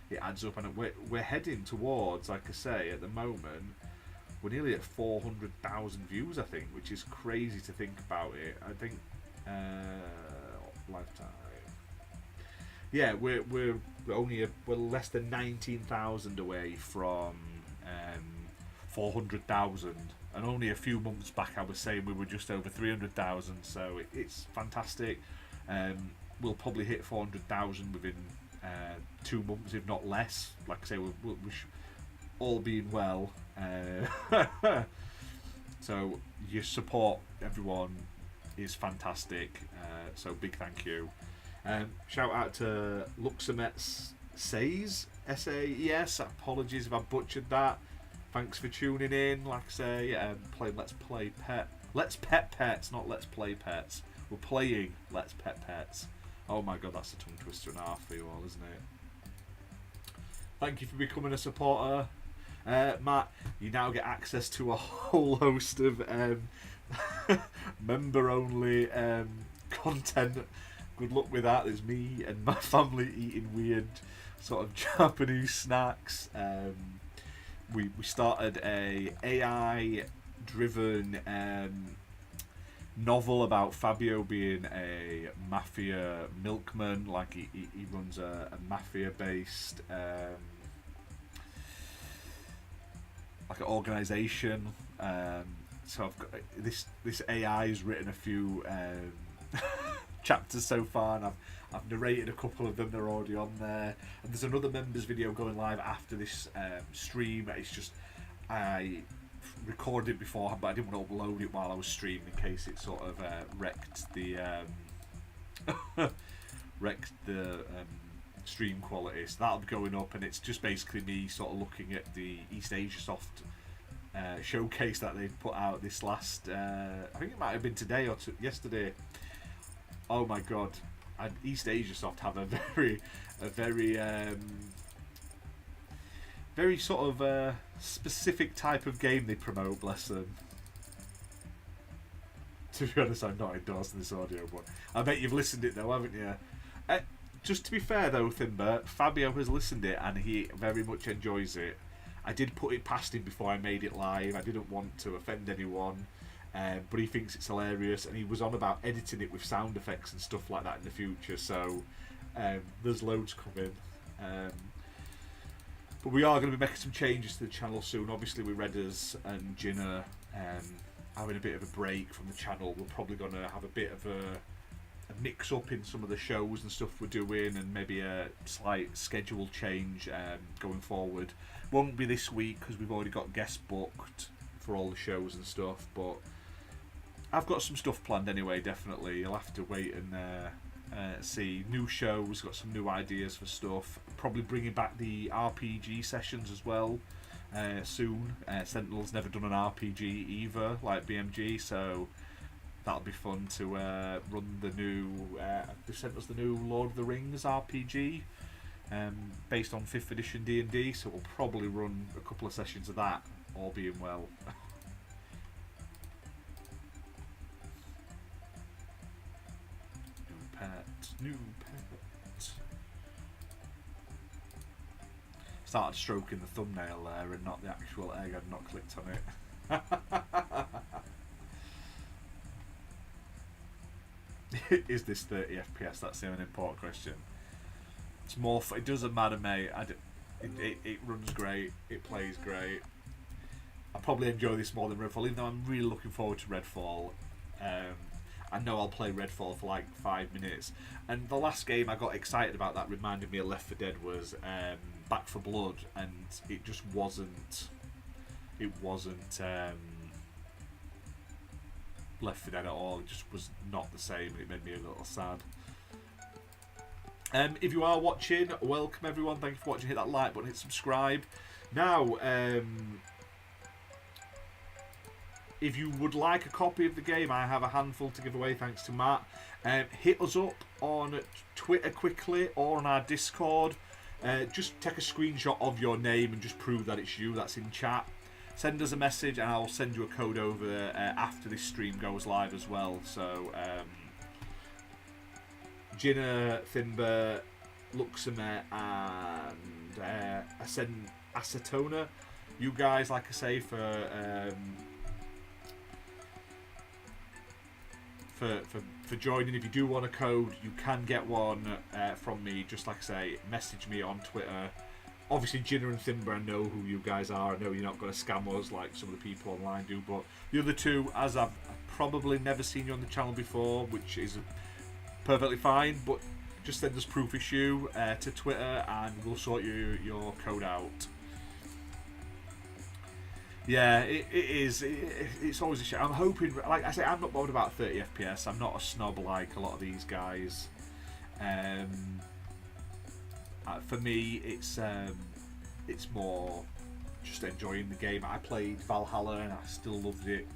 it adds up, and we're heading towards, like I say, at the moment we're nearly at 400,000 views, I think, which is crazy to think about it. I think lifetime. Yeah, we're less than 19,000 away from 400,000, and only a few months back I was saying we were just over 300,000. So it's fantastic. We'll probably hit 400,000 within 2 months, if not less. Like I say, we all being well. So your support, everyone, is fantastic. So big thank you. Shout out to Luxemets Says, S-A-E-S. Apologies if I butchered that. Thanks for tuning in. Like I say, playing Let's Pet Pets, not Let's Play Pets. We're playing Let's Pet Pets. Oh my god, that's a tongue twister and a half for you all, isn't it? Thank you for becoming a supporter. Matt, you now get access to a whole host of member-only content. good luck with that. There's me and my family eating weird sort of Japanese snacks. We started a AI driven novel about Fabio being a mafia milkman. Like he runs a mafia based like an organisation. So I've got this AI has written a few chapters so far, and I've narrated a couple of them. They're already on there, and there's another members video going live after this stream. It's just I recorded it beforehand, but I didn't want to upload it while I was streaming in case it sort of wrecked the stream quality. So that'll be going up, and it's just basically me sort of looking at the East Asia Soft showcase that they put out this last I think it might have been today or yesterday. Oh my god, and East Asia Soft have a very sort of specific type of game they promote, bless them. To be honest, I'm not endorsing this audio, but I bet you've listened it though, haven't you? Just to be fair though, Thimber, Fabio has listened it and he very much enjoys it. I did put it past him before I made it live. I didn't want to offend anyone, but he thinks it's hilarious, and he was on about editing it with sound effects and stuff like that in the future. So there's loads coming. But we are going to be making some changes to the channel soon. Obviously, with Redders and Jinner having a bit of a break from the channel, we're probably going to have a bit of a mix up in some of the shows and stuff we're doing, and maybe a slight schedule change going forward. Won't be this week because we've already got guests booked for all the shows and stuff, but I've got some stuff planned anyway. Definitely, you'll have to wait and see. New shows, got some new ideas for stuff. Probably bringing back the RPG sessions as well soon. Sentinel's never done an RPG either, like BMG, so that'll be fun to run the new. They sent us the new Lord of the Rings RPG, based on 5th edition D&D. So we'll probably run a couple of sessions of that, all being well. New pet. Started stroking the thumbnail there and not the actual egg. I'd not clicked on it. Is this 30 FPS? That's the only important question. It's more. It doesn't matter, mate. It runs great. It plays great. I probably enjoy this more than Redfall, even though I'm really looking forward to Redfall. I know I'll play Redfall for like 5 minutes. And the last game I got excited about that reminded me of Left 4 Dead was Back 4 Blood, and it just wasn't. It wasn't Left 4 Dead at all. It just was not the same. It made me a little sad. If you are watching, welcome everyone. Thank you for watching. Hit that like button, hit subscribe. Now, if you would like a copy of the game, I have a handful to give away thanks to Matt. Hit us up on Twitter quickly or on our Discord. Just take a screenshot of your name and just prove that it's you that's in chat. Send us a message and I'll send you a code over after this stream goes live as well. So, Jinner, Thimber, Luxamet and Acetona, you guys, like I say, for joining. If you do want a code, you can get one from me. Just like I say, message me on Twitter. Obviously, Jinner and Thimber, I know who you guys are. I know you're not going to scam us like some of the people online do. But the other two, as I've probably never seen you on the channel before, which is perfectly fine. But just send us proof issue to Twitter, and we'll sort your code out. Yeah, it is. It's always a shame. I'm hoping, like I say, I'm not bothered about 30 FPS. I'm not a snob like a lot of these guys. For me, it's more just enjoying the game. I played Valhalla and I still loved it,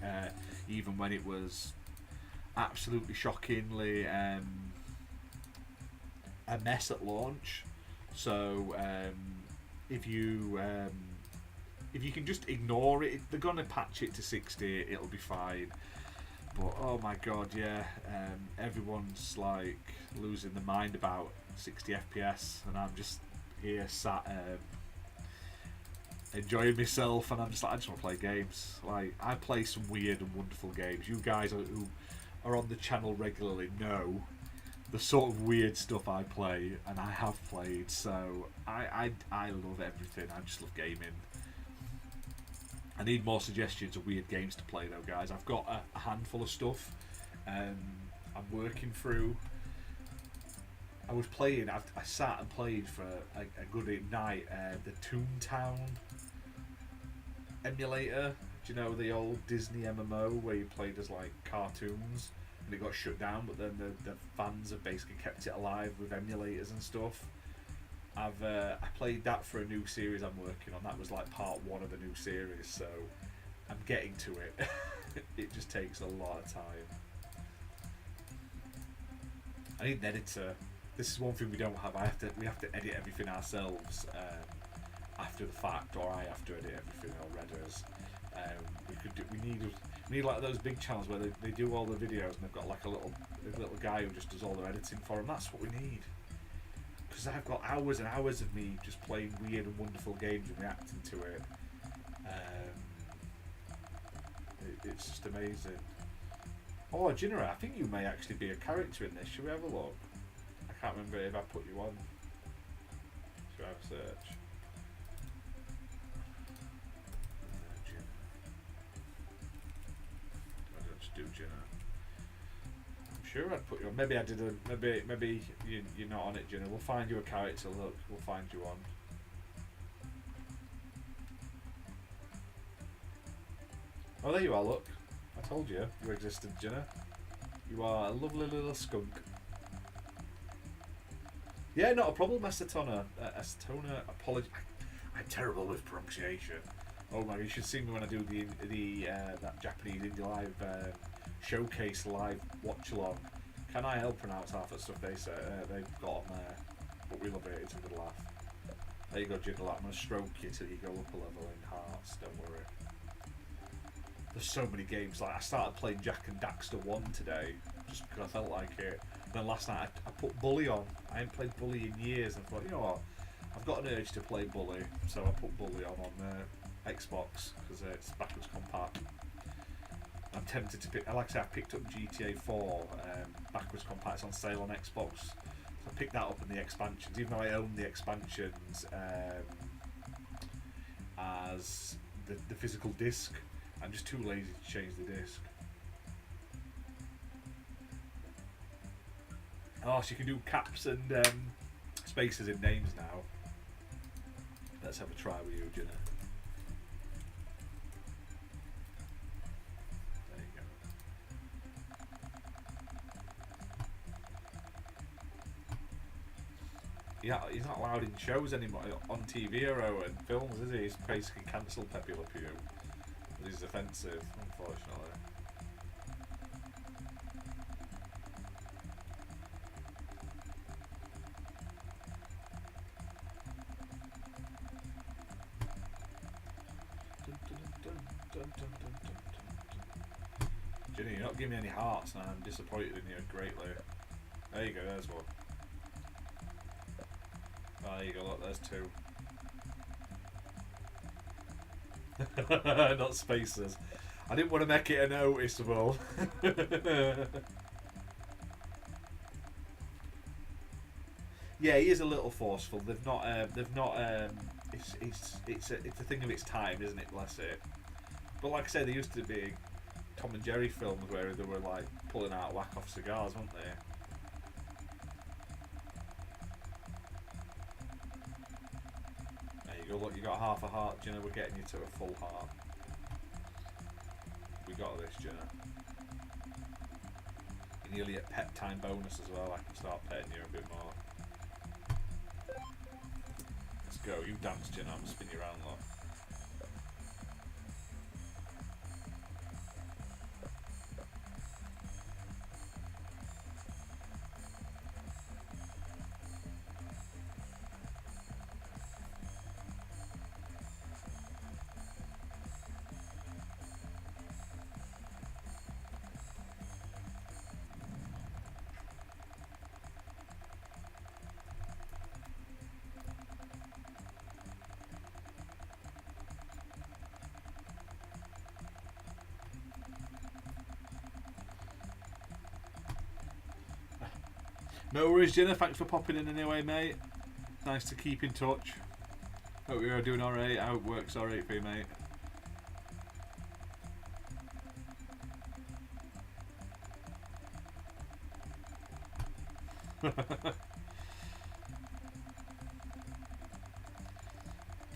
even when it was absolutely shockingly a mess at launch. So if you can just ignore it, they're gonna patch it to 60. It'll be fine. But oh my god, yeah, everyone's like losing their mind about 60 FPS, and I'm just here sat enjoying myself, and I'm just like, I just want to play games. Like, I play some weird and wonderful games. You guys who are on the channel regularly know the sort of weird stuff I play, and I have played. So I love everything. I just love gaming. I need more suggestions of weird games to play though, guys. I've got a handful of stuff I'm working through. I was playing, I sat and played for a good night, the Toontown emulator. Do you know the old Disney MMO where you played as like cartoons and it got shut down, but then the fans have basically kept it alive with emulators and stuff. I played that for a new series I'm working on. That was like part 1 of the new series, so I'm getting to it. It just takes a lot of time. I need an editor. This is one thing we don't have. We have to edit everything ourselves after the fact, or I have to edit everything, or Redders. We need like those big channels where they do all the videos and they've got like a little guy who just does all their editing for them. That's what we need. Because I've got hours and hours of me just playing weird and wonderful games and reacting to it. It's just amazing. Oh, Jinra, I think you may actually be a character in this. Should we have a look? I can't remember if I put you on. Should I have a search? I'll just do Jinra. I'm sure I'd put you on. Maybe I did a. Maybe you're not on it, Jinra. We'll find you a character. Look, we'll find you on. Oh, there you are. Look, I told you you existed, Jinra. You are a lovely little skunk. Yeah, not a problem, Acetona. Acetona, apology. I'm terrible with pronunciation. Oh my god, you should see me when I do the that Japanese Indie Live showcase live watch along. Can I help pronounce half the stuff they say they've got on there? But we love it. It's a good laugh. There you go, Jiggle. I'm gonna stroke you till you go up a level in hearts. Don't worry. There's so many games. Like I started playing Jack and Daxter 1 today, just because I felt like it. And then last night I put Bully on. I hadn't played Bully in years, and I thought, you know what? I've got an urge to play Bully, so I put Bully on Xbox because it's backwards compat. I'm tempted to pick. Like I say, I picked up GTA 4 backwards compat. It's on sale on Xbox, so I picked that up in the expansions. Even though I own the expansions as the physical disc, I'm just too lazy to change the disc. Oh, so you can do caps and spaces in names now. Let's have a try with you, Jenna. There you go. Yeah, he's not allowed in shows anymore, on TV or in films, is he? He's basically cancelled Pepe Le Pew. He's offensive, unfortunately. Jenny, you're not giving me any hearts now. I'm disappointed in you greatly. There you go, there's one. Oh, there you go, look, there's 2. Not spaces. I didn't want to make it a noticeable. Yeah, he is a little forceful. They've not. It's a thing of its time, isn't it? Bless it. But like I said, there used to be Tom and Jerry films where they were like pulling out whack off cigars, weren't they? There you go. Look, you got half a heart, Jenna. We're getting you to a full heart. We got this, Jenna. You're nearly at pet time bonus as well. I can start petting you a bit more. Let's go. You dance, Jenna. I'm gonna spin you around, look. No worries, Jenna. Thanks for popping in anyway, mate. Nice to keep in touch. Hope you're doing alright. How it works alright for you, mate.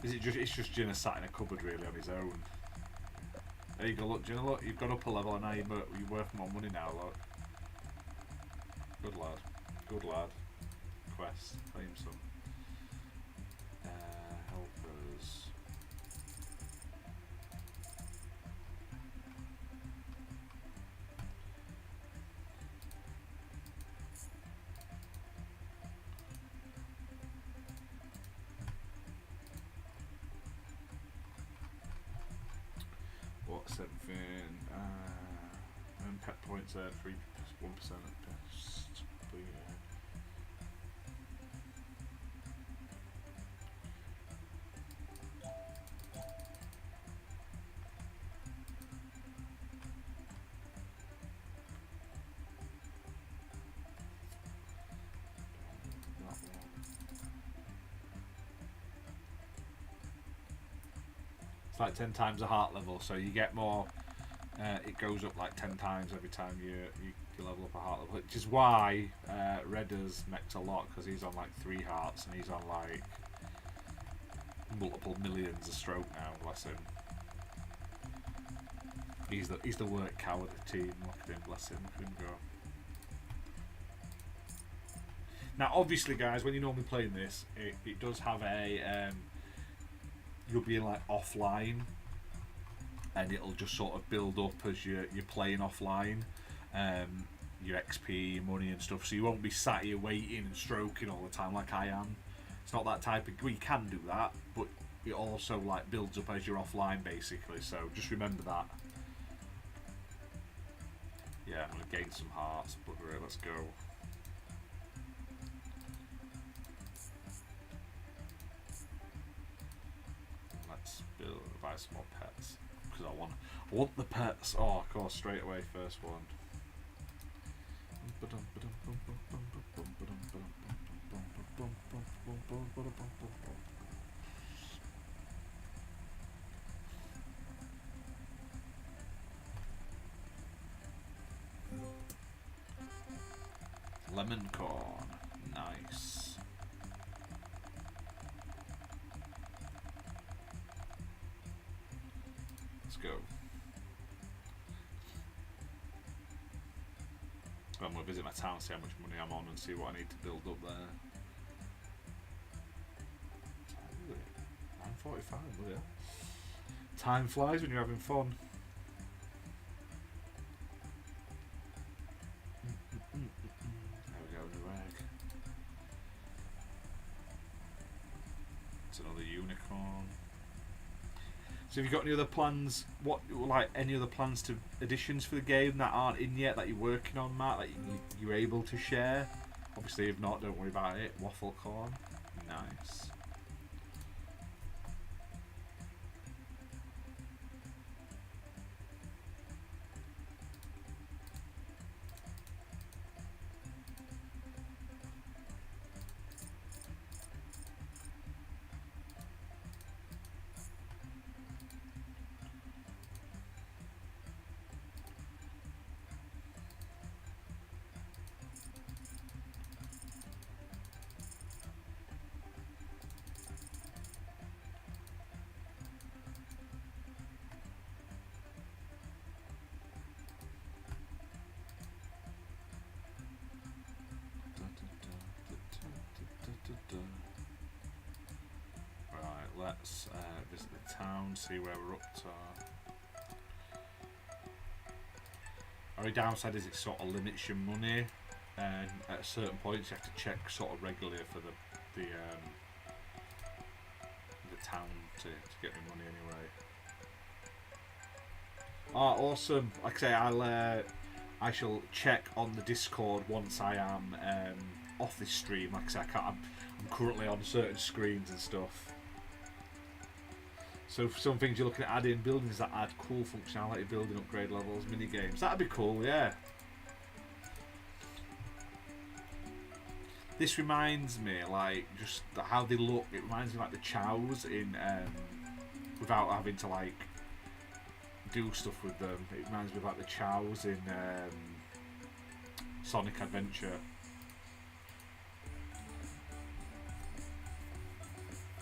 Is it just? It's just Jenna sat in a cupboard really on his own. There you go. Look, Jenna. Look, you've got up a level and now you're worth more money now. Look. Good lad. Good lad. Quest. Claim some. Helpers. What's everything? And pet points there, 1% at best. But yeah. It's like 10 times the heart level, so you get more. It goes up like 10 times every time you level up a heart level, which is why Redder's mechs a lot, because he's on like 3 hearts and he's on like multiple millions of stroke now. Bless him. He's the work cow of the team. Look at him, bless him. Look at him go. Now, obviously, guys, when you're normally playing this, it does have a you'll be like offline, and it'll just sort of build up as you're playing offline, your XP, your money and stuff, so you won't be sat here waiting and stroking all the time like I am. It's not that type of... Well, you can do that, but it also like builds up as you're offline basically, so just remember that. Yeah, I'm going to gain some hearts, bugger it, let's go. Let's buy some more pets. Because I want the pets. Oh, of course, straight away, first one. Lemon corn, nice. Let's go. I'm going to visit my town, see how much money I'm on and see what I need to build up there. 9:45, will it? Time flies when you're having fun. There we go, new egg. It's another unicorn. So have you got any other plans? What, like any other plans to additions for the game that aren't in yet, that you're working on, Matt, that you're able to share? Obviously, if not, don't worry about it. Waffle corn, nice. Right, let's visit the town, see where we're up to. Only downside is it sort of limits your money, and at certain points you have to check sort of regularly for the town to get your money anyway. Oh, awesome! Like I say, I shall check on the Discord once I am off this stream. Like I say, I'm currently on certain screens and stuff. So for some things you're looking at adding buildings that add cool functionality, building upgrade levels, mini games. That'd be cool, yeah. This reminds me, like, just how they look. It reminds me like the chows in, without having to like do stuff with them. It reminds me of like the chows in Sonic Adventure.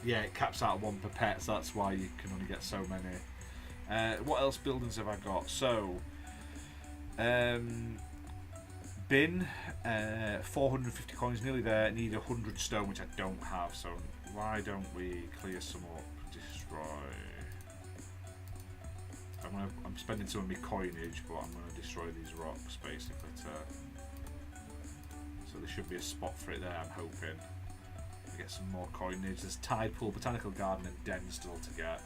Yeah, it caps out at 1 per pet, so that's why you can only get so many. What else buildings have I got? So, bin, 450 coins, nearly there. Need 100 stone, which I don't have. So why don't we clear some up? Destroy. I'm spending some of my coinage, but I'm going to destroy these rocks basically. So there should be a spot for it there. I'm hoping. Get some more coinage. There's tide pool, botanical garden, and den still to get.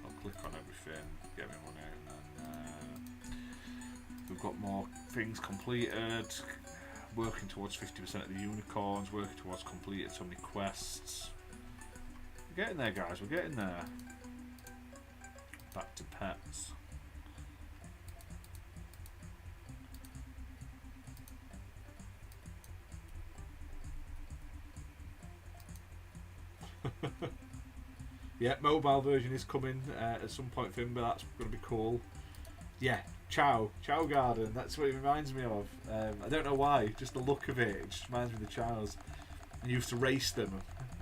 I'll click on everything, get me money, and then we've got more things completed. Working towards 50% of the unicorns. Working towards completed so many quests. We're getting there, guys. We're getting there. Back to pets. Yeah, mobile version is coming at some point, Finn, but that's going to be cool. Yeah, Chow Garden, that's what it reminds me of. I don't know why, just the look of it, it just reminds me of the Chows. And you used to race them,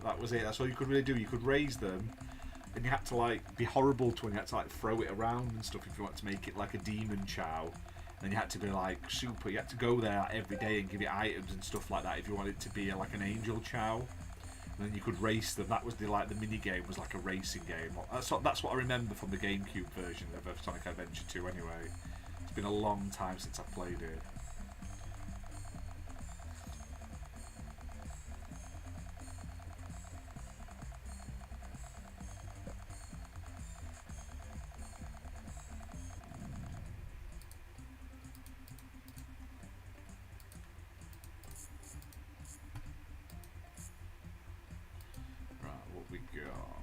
that was it, that's all you could really do. You could raise them, and you had to like be horrible to one, you had to like throw it around and stuff if you want to make it like a demon Chow. And you had to be like super, you had to go there every day and give it items and stuff like that if you wanted it to be like an angel Chow. And then you could race them. That was the mini game was like a racing game. That's what I remember from the GameCube version of Sonic Adventure 2. Anyway, it's been a long time since I played it.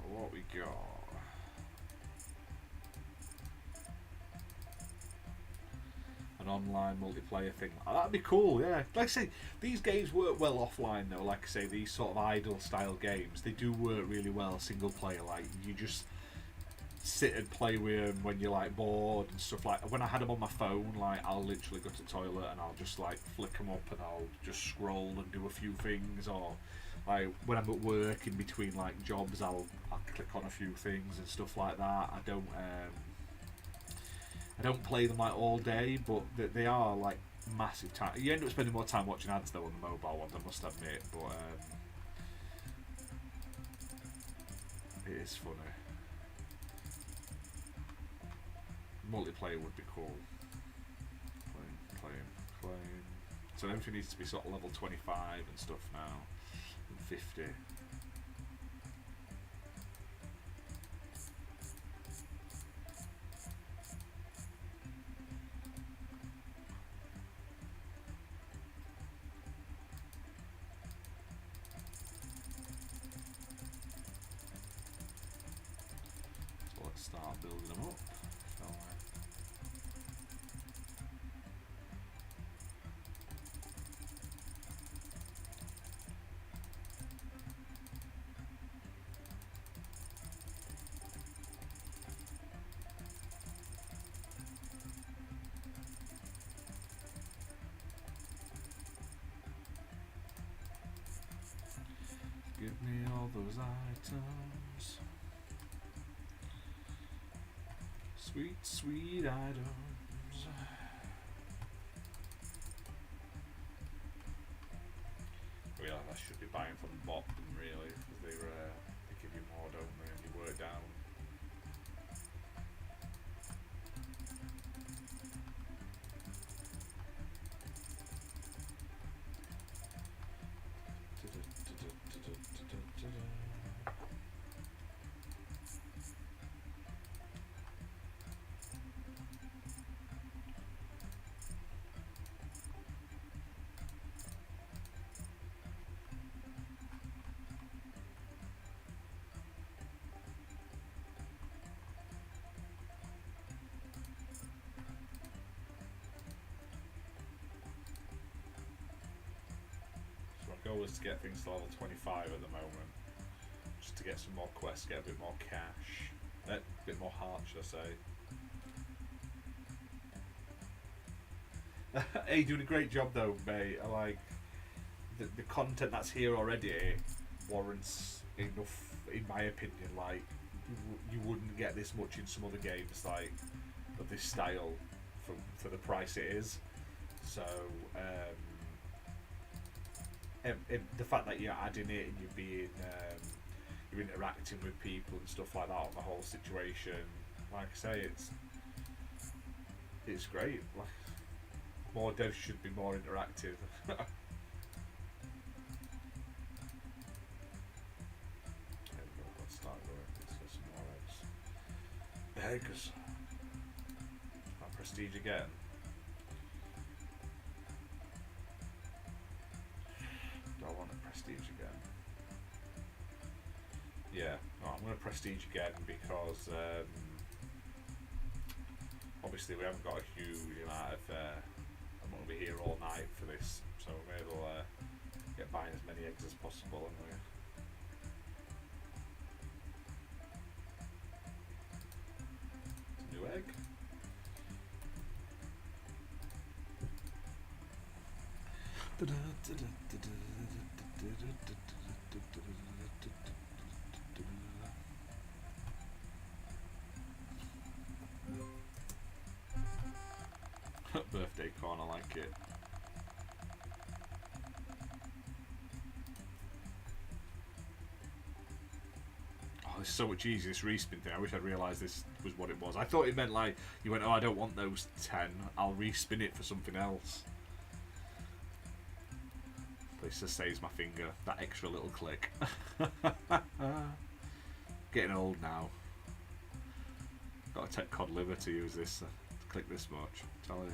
What we got? An online multiplayer thing. Oh, that'd be cool, yeah. Like I say, these games work well offline though. Like I say, these sort of idle style games, they do work really well single player. Like, you just sit and play with them when you're like bored and stuff. Like, when I had them on my phone, like, I'll literally go to the toilet and I'll just like flick them up and I'll just scroll and do a few things, or like when I'm at work in between like jobs, I'll click on a few things and stuff like that. I don't play them like all day, but they are like massive time. You end up spending more time watching ads though on the mobile ones, I must admit, but it is funny. Multiplayer would be cool. Claim. So everything needs to be sort of level 25 and stuff now. 50. So let's start building them up, shall we? Give me all those items. Sweet, sweet items. Well, I should be buying from the bot, really, because they give you more, don't they, and you work down. goal is to get things to level 25 at the moment. Just to get some more quests, get a bit more cash. A bit more heart, should I say. Hey, you're doing a great job though, mate. I like the content that's here already warrants enough, in my opinion. Like, you wouldn't get this much in some other games, like, of this style for the price it is. So, the fact that you're adding it and you're being, you're interacting with people and stuff like that on the whole situation, like I say, it's great. Like, more devs should be more interactive. Let's start going. Let's get some more eggs. Eggs. That prestige again. Do I want a prestige again? Yeah, no, I'm going to prestige again because obviously we haven't got a huge amount of. I'm going to be here all night for this, so we may as well get buying as many eggs as possible anyway. New egg. Birthday corn, I like it. Oh, it's so much easier, this respin thing. I wish I'd realised this was what it was. I thought it meant like, you went, oh, I don't want those 10, I'll respin it for something else. But it just saves my finger, that extra little click. Getting old now. Got to take cod liver to use this, to click this much, I tell you.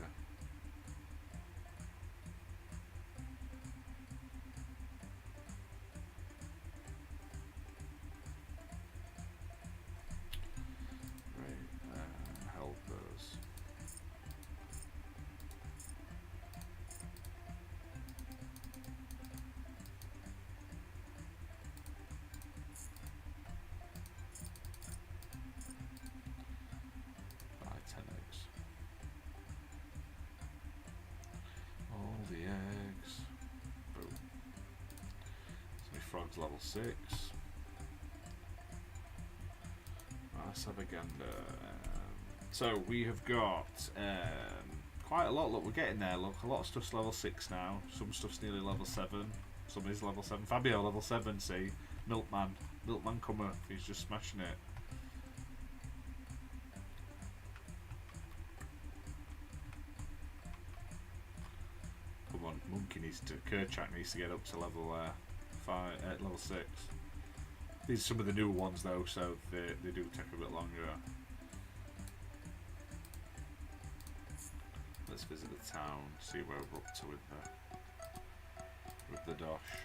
Level 6. Let's have a gander. So we have got quite a lot. Look, we're getting there. Look, a lot of stuff's level 6 now. Some stuff's nearly level 7. Some is level 7. Fabio level 7. See, Milkman come up. He's just smashing it. Come on, Monkey needs to. Kerchak needs to get up to level. Level 6. These are some of the new ones though, so they do take a bit longer. Let's visit the town, see where we're up to with the dosh.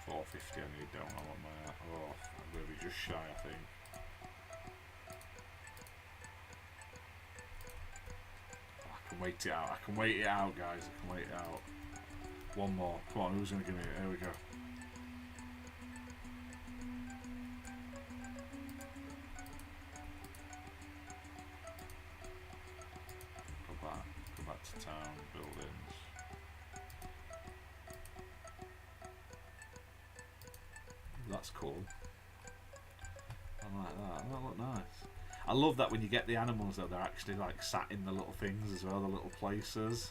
450 I need, don't I want my, oh, I'm going to be just shy I think. I can wait it out guys, I can wait it out. One more. Come on, who's going to give me it? Here we go. Go back to town, buildings. That's cool. I like that. That look nice. I love that when you get the animals though, they're actually like sat in the little things as well, the little places.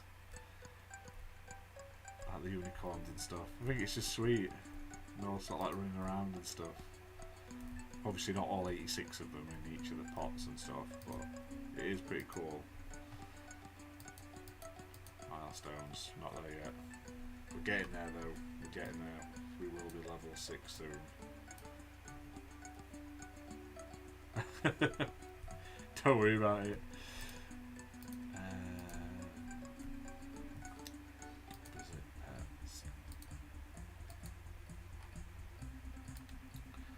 The unicorns and stuff. I think it's just sweet. They're all sort of like running around and stuff. Obviously not all 86 of them in each of the pots and stuff, but it is pretty cool. Milestones, not there yet. We're getting there though, we're getting there. We will be level 6 soon. Don't worry about it.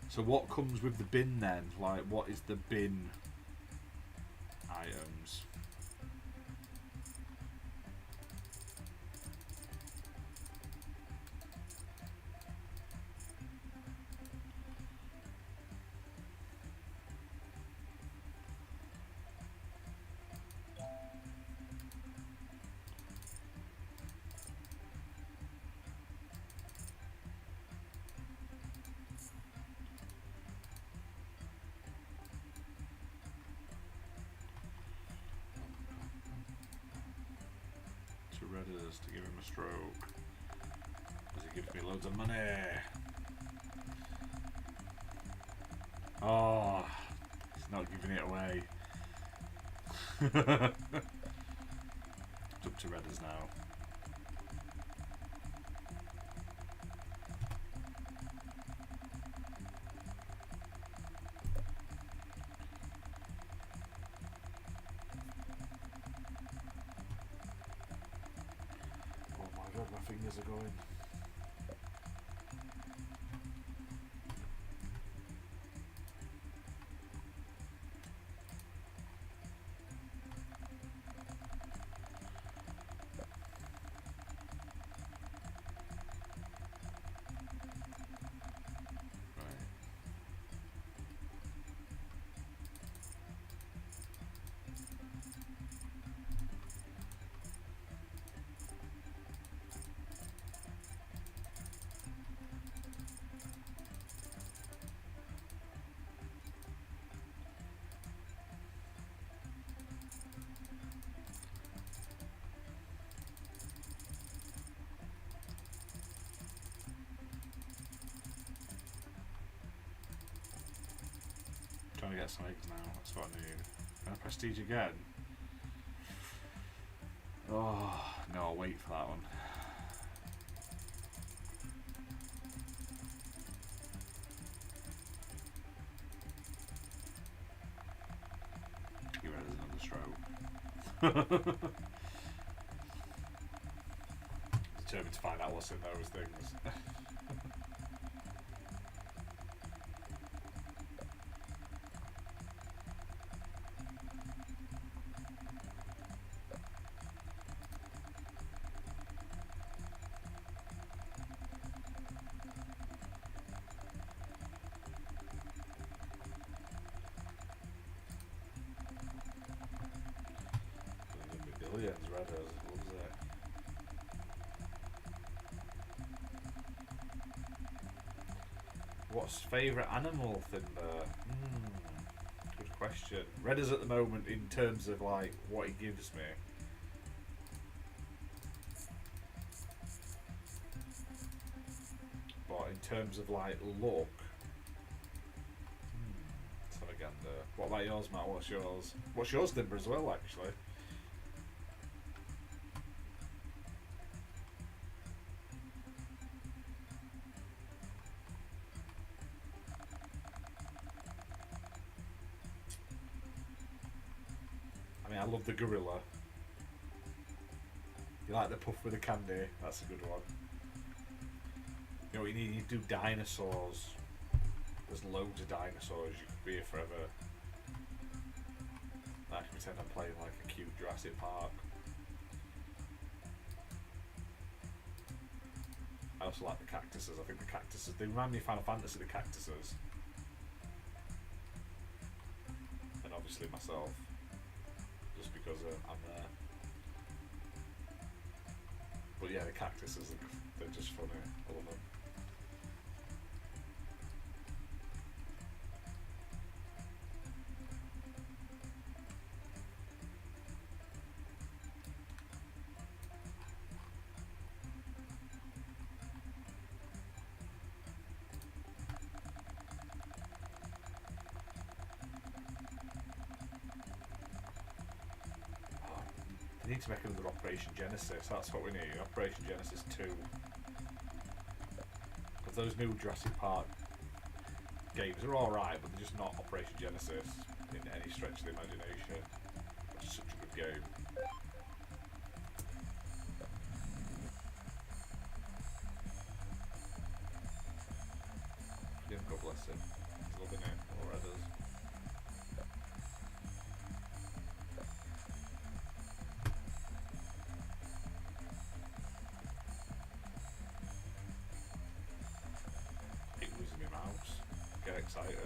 So what comes with the bin then? Like, what is the bin items? Redders to give him a stroke. Because he gives me loads of money. Oh, he's not giving it away. It's up to Redders now. Oh my god, my fingers are going. Trying to get some eggs now, that's what I need. Can I prestige again? Oh, no, I'll wait for that one. Get rid of another stroke. Determined to find out what's in those things. Billions Redders, loves it. What's favourite animal, Thimber? Good question. Redders at the moment in terms of like what he gives me. But in terms of like look. Let's have a gander. What about yours, Matt? What's yours? What's yours, Thimber, as well, actually? I love the gorilla. You like the puff with the candy? That's a good one. You know what you need? You do dinosaurs. There's loads of dinosaurs. You could be here forever. I can pretend I'm playing like a cute Jurassic Park. I also like the cactuses. I think the cactuses, they remind me of Final Fantasy, the cactuses. And obviously myself. Just because I'm there. But yeah, the cactuses, they're just funny. I love them. We need to make another Operation Genesis, that's what we need, Operation Genesis 2. Because those new Jurassic Park games are alright, but they're just not Operation Genesis in any stretch of the imagination. It's such a good game. Yeah, God bless him. He's loving it, or others. Get excited.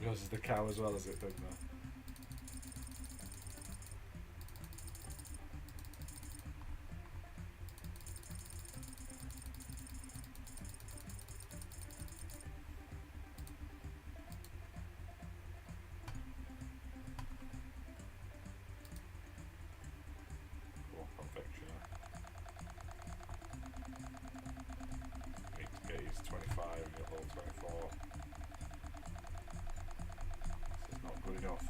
Yours is the cow as well, is it, Bimba? Cool, conviction. 8 gaze 25, you're level 24. This is not good enough.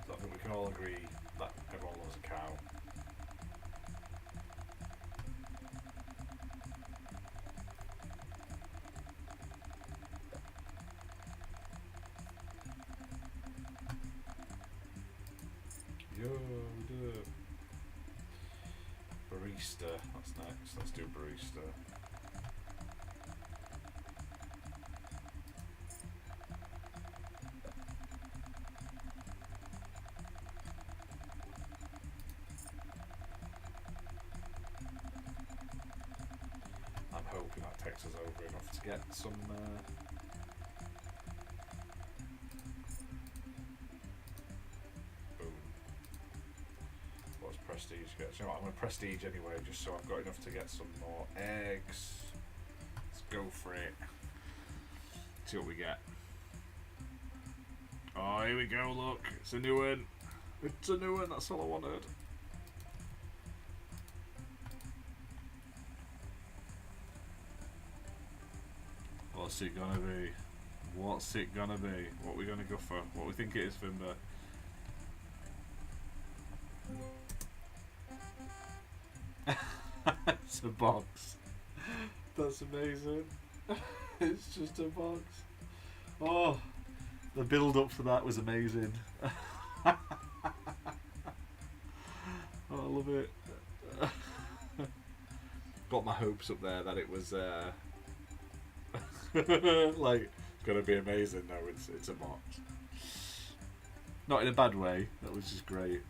So I think we can all agree that everyone loves a cow. Yo, we do it. Barista, that's next. Let's do barista. I'm hoping that takes us over enough to get some boom. What's prestige get? You know what, I'm going to prestige anyway, just so I've got enough to get some more eggs. Let's go for it. See what we get. Oh, here we go, look. It's a new one. It's a new one, that's all I wanted. What's it gonna be? What's it gonna be? What are we gonna go for? What we think it is, Fimber? It's a box. That's amazing. It's just a box. Oh, the build up for that was amazing. Oh, I love it. Got my hopes up there that it was like it's gonna be amazing. No, it's a box. Not in a bad way. That was just great.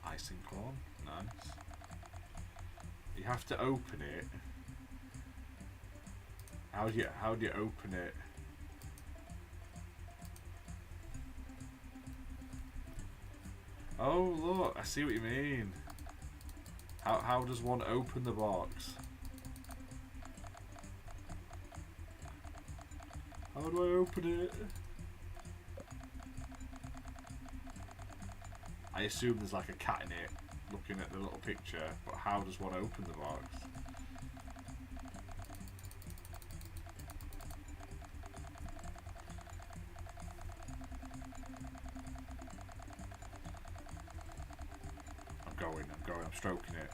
Icing corn, nice. You have to open it. How do you open it? Oh look, I see what you mean. How does one open the box? How do I open it? I assume there's like a cat in it, looking at the little picture, but how does one open the box? I'm stroking it.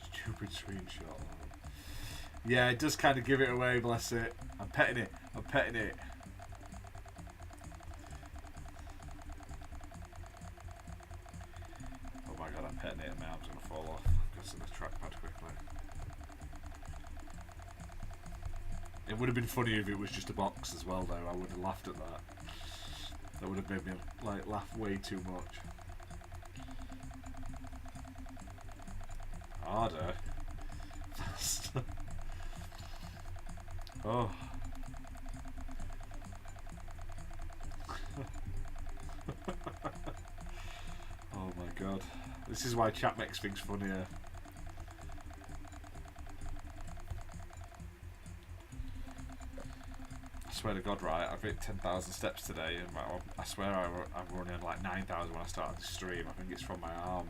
Stupid screenshot. Yeah, it does kind of give it away, bless it. I'm petting it. I'm petting it. Oh my god, I'm petting it and my arm's going to fall off. Go to the trackpad quickly. It would have been funny if it was just a box as well, though. I would have laughed at that. That would have made me like laugh way too much. Harder. Oh. Oh my god. This is why chat makes things funnier. I swear to God, right, I've hit 10,000 steps today, and I swear I'm running like 9,000 when I started the stream. I think it's from my arm.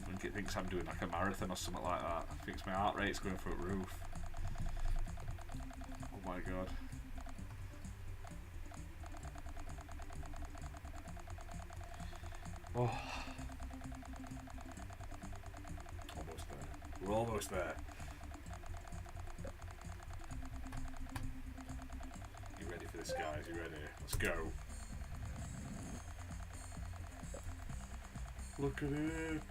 I think it thinks I'm doing like a marathon or something like that. It thinks my heart rate's going through the roof. Oh my god. Oh. Almost there. We're almost there. You ready for this, guys? You ready? Let's go. Look at it.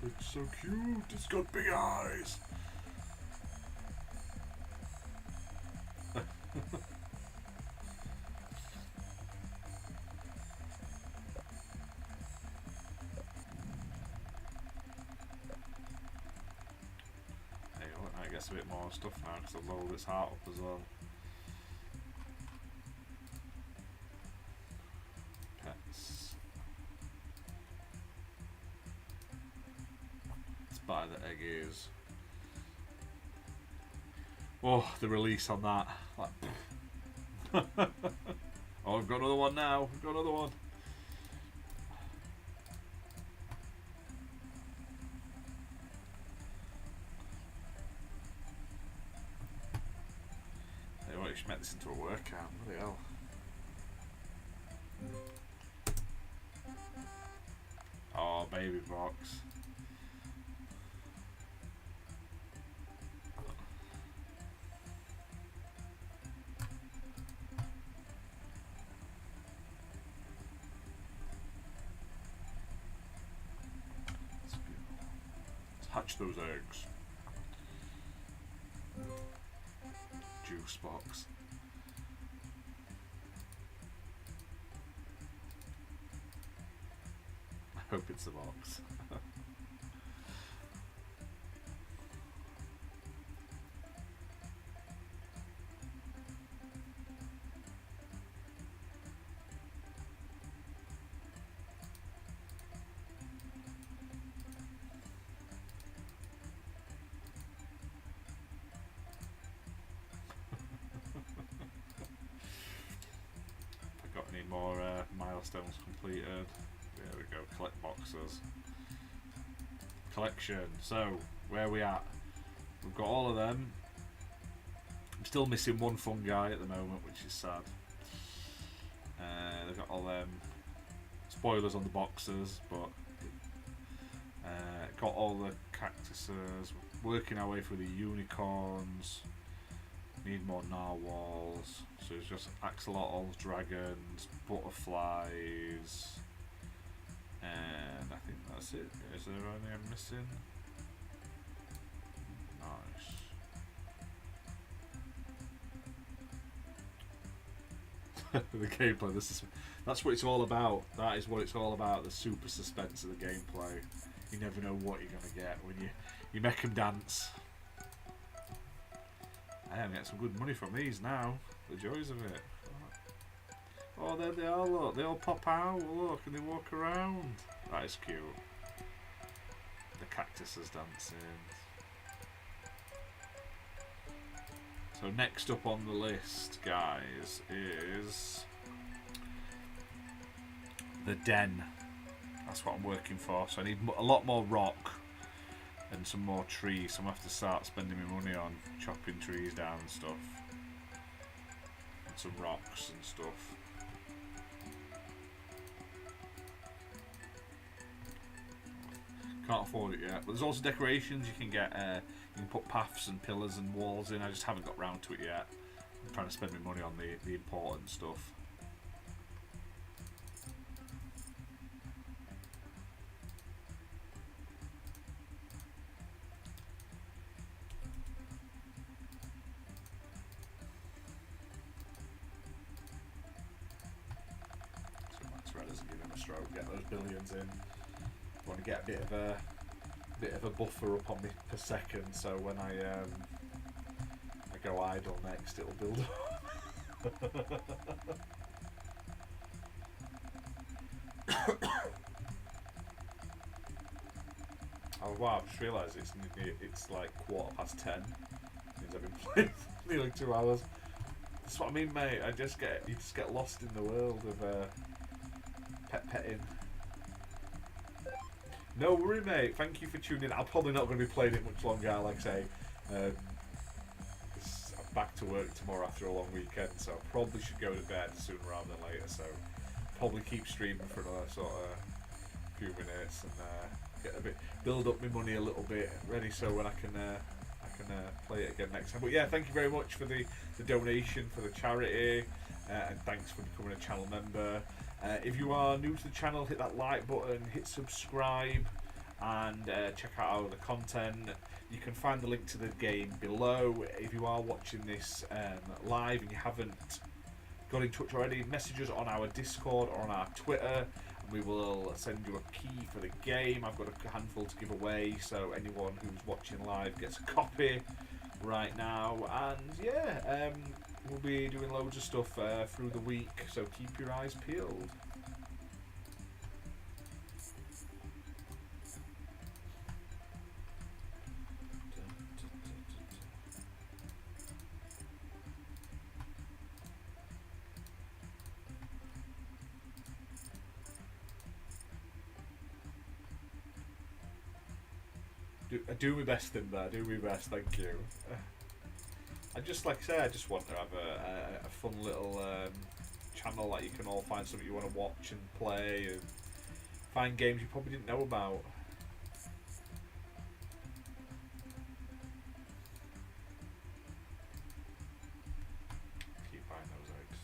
It's so cute. It's got big eyes. I guess a bit more stuff now because I've lowered its heart up as well. Pets. Let's buy the egg ears. Oh, the release on that. Like, oh, we've got another one now. We've got another one. You should make this into a workout. Bloody hell. Oh, baby box. Let's hatch those eggs. Juice box. I hope it's the box. Any more milestones completed? There we go. Collect boxes. Collection. So where are we at? We've got all of them. I'm still missing one fungi at the moment, which is sad. They've got all them spoilers on the boxes, but got all the cactuses. Working our way through the unicorns. Need more narwhals. So it's just axolotls, dragons, butterflies, and I think that's it. Is there anything I'm missing? Nice. The gameplay. That's what it's all about. That is what it's all about. The super suspense of the gameplay. You never know what you're gonna get when you make them dance. I am getting some good money from these now. The joys of it. Oh, there they are, look. They all pop out, look, and they walk around. That is cute. The cactus is dancing. So next up on the list, guys, is the den. That's what I'm working for. So I need a lot more rock and some more trees. So I'm going to have to start spending my money on chopping trees down and stuff. And some rocks and stuff. Can't afford it yet. But there's also decorations you can get. You can put paths and pillars and walls in. I just haven't got round to it yet. I'm trying to spend my money on the important stuff. Doesn't give him a stroke. Get those billions in. Want to get a bit of a buffer up on me per second, so when I go idle next, it'll build up. Oh wow! I've just realised it's like 10:15. Means I've been playing nearly 2 hours. That's what I mean, mate. You just get lost in the world of petting. No worry, mate. Thank you for tuning in. I'm probably not going to be playing it much longer, like I say. I'm back to work tomorrow after a long weekend, so I probably should go to bed sooner rather than later. So probably keep streaming for another sort of few minutes and get a bit, build up my money a little bit, ready so when I can play it again next time. But yeah, thank you very much for the donation for the charity, and thanks for becoming a channel member. If you are new to the channel, hit that like button, hit subscribe, and check out our other content. You can find the link to the game below. If you are watching this live and you haven't got in touch already, message us on our Discord or on our Twitter, and we will send you a key for the game. I've got a handful to give away, so anyone who's watching live gets a copy right now. And yeah, we'll be doing loads of stuff through the week, so keep your eyes peeled. Do my best in there, do my best, thank you. I just, like I say, I just want to have a fun little channel that you can all find something you want to watch and play, and find games you probably didn't know about. Keep buying those eggs.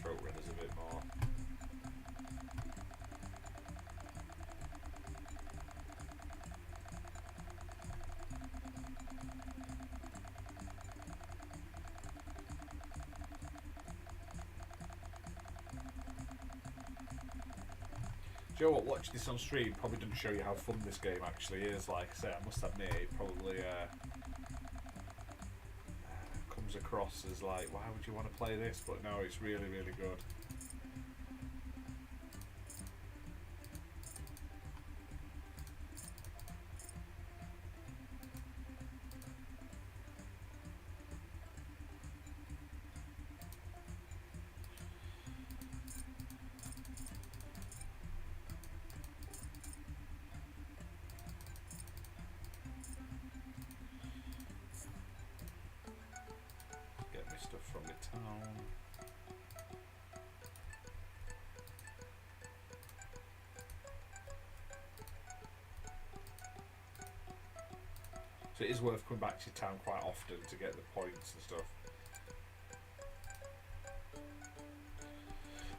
Throat redders a bit more. Do you know what, watching this on stream probably doesn't show you how fun this game actually is. Like I say, I must admit, it probably comes across as like, why would you want to play this? But no, it's really, really good. Get me stuff from the town. So it is worth coming back to your town quite often to get the points and stuff.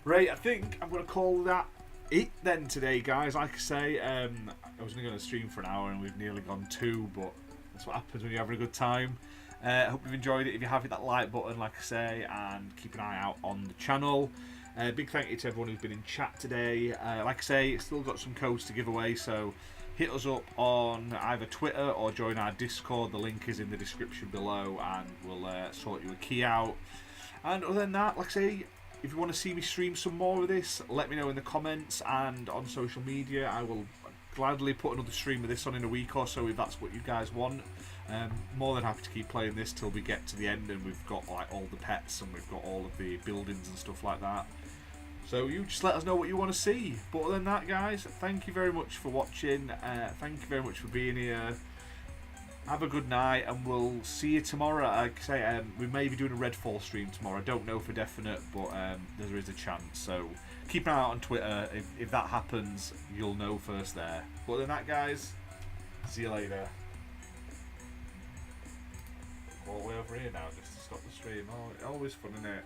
Right, I think I'm going to call that it then today, guys. Like I say, I was only going to stream for an hour and we've nearly gone 2, but that's what happens when you're having a good time. I hope you've enjoyed it. If you have, hit that like button, like I say, and keep an eye out on the channel. Big thank you to everyone who's been in chat today. Like I say, still got some codes to give away, so hit us up on either Twitter or join our Discord. The link is in the description below, and we'll sort you a key out. And other than that, like I say, if you want to see me stream some more of this, let me know in the comments and on social media. I will gladly put another stream of this on in a week or so if that's what you guys want. More than happy to keep playing this till we get to the end and we've got like all the pets and we've got all of the buildings and stuff like that. So you just let us know what you want to see. But other than that, guys, thank you very much for watching. Thank you very much for being here. Have a good night, and we'll see you tomorrow. Like I say, we may be doing a Redfall stream tomorrow. I don't know for definite, but there is a chance. So keep an eye out on Twitter. If that happens, you'll know first there. But other than that, guys, see you later. All the way over here now just to stop the stream. Oh, always fun, isn't it?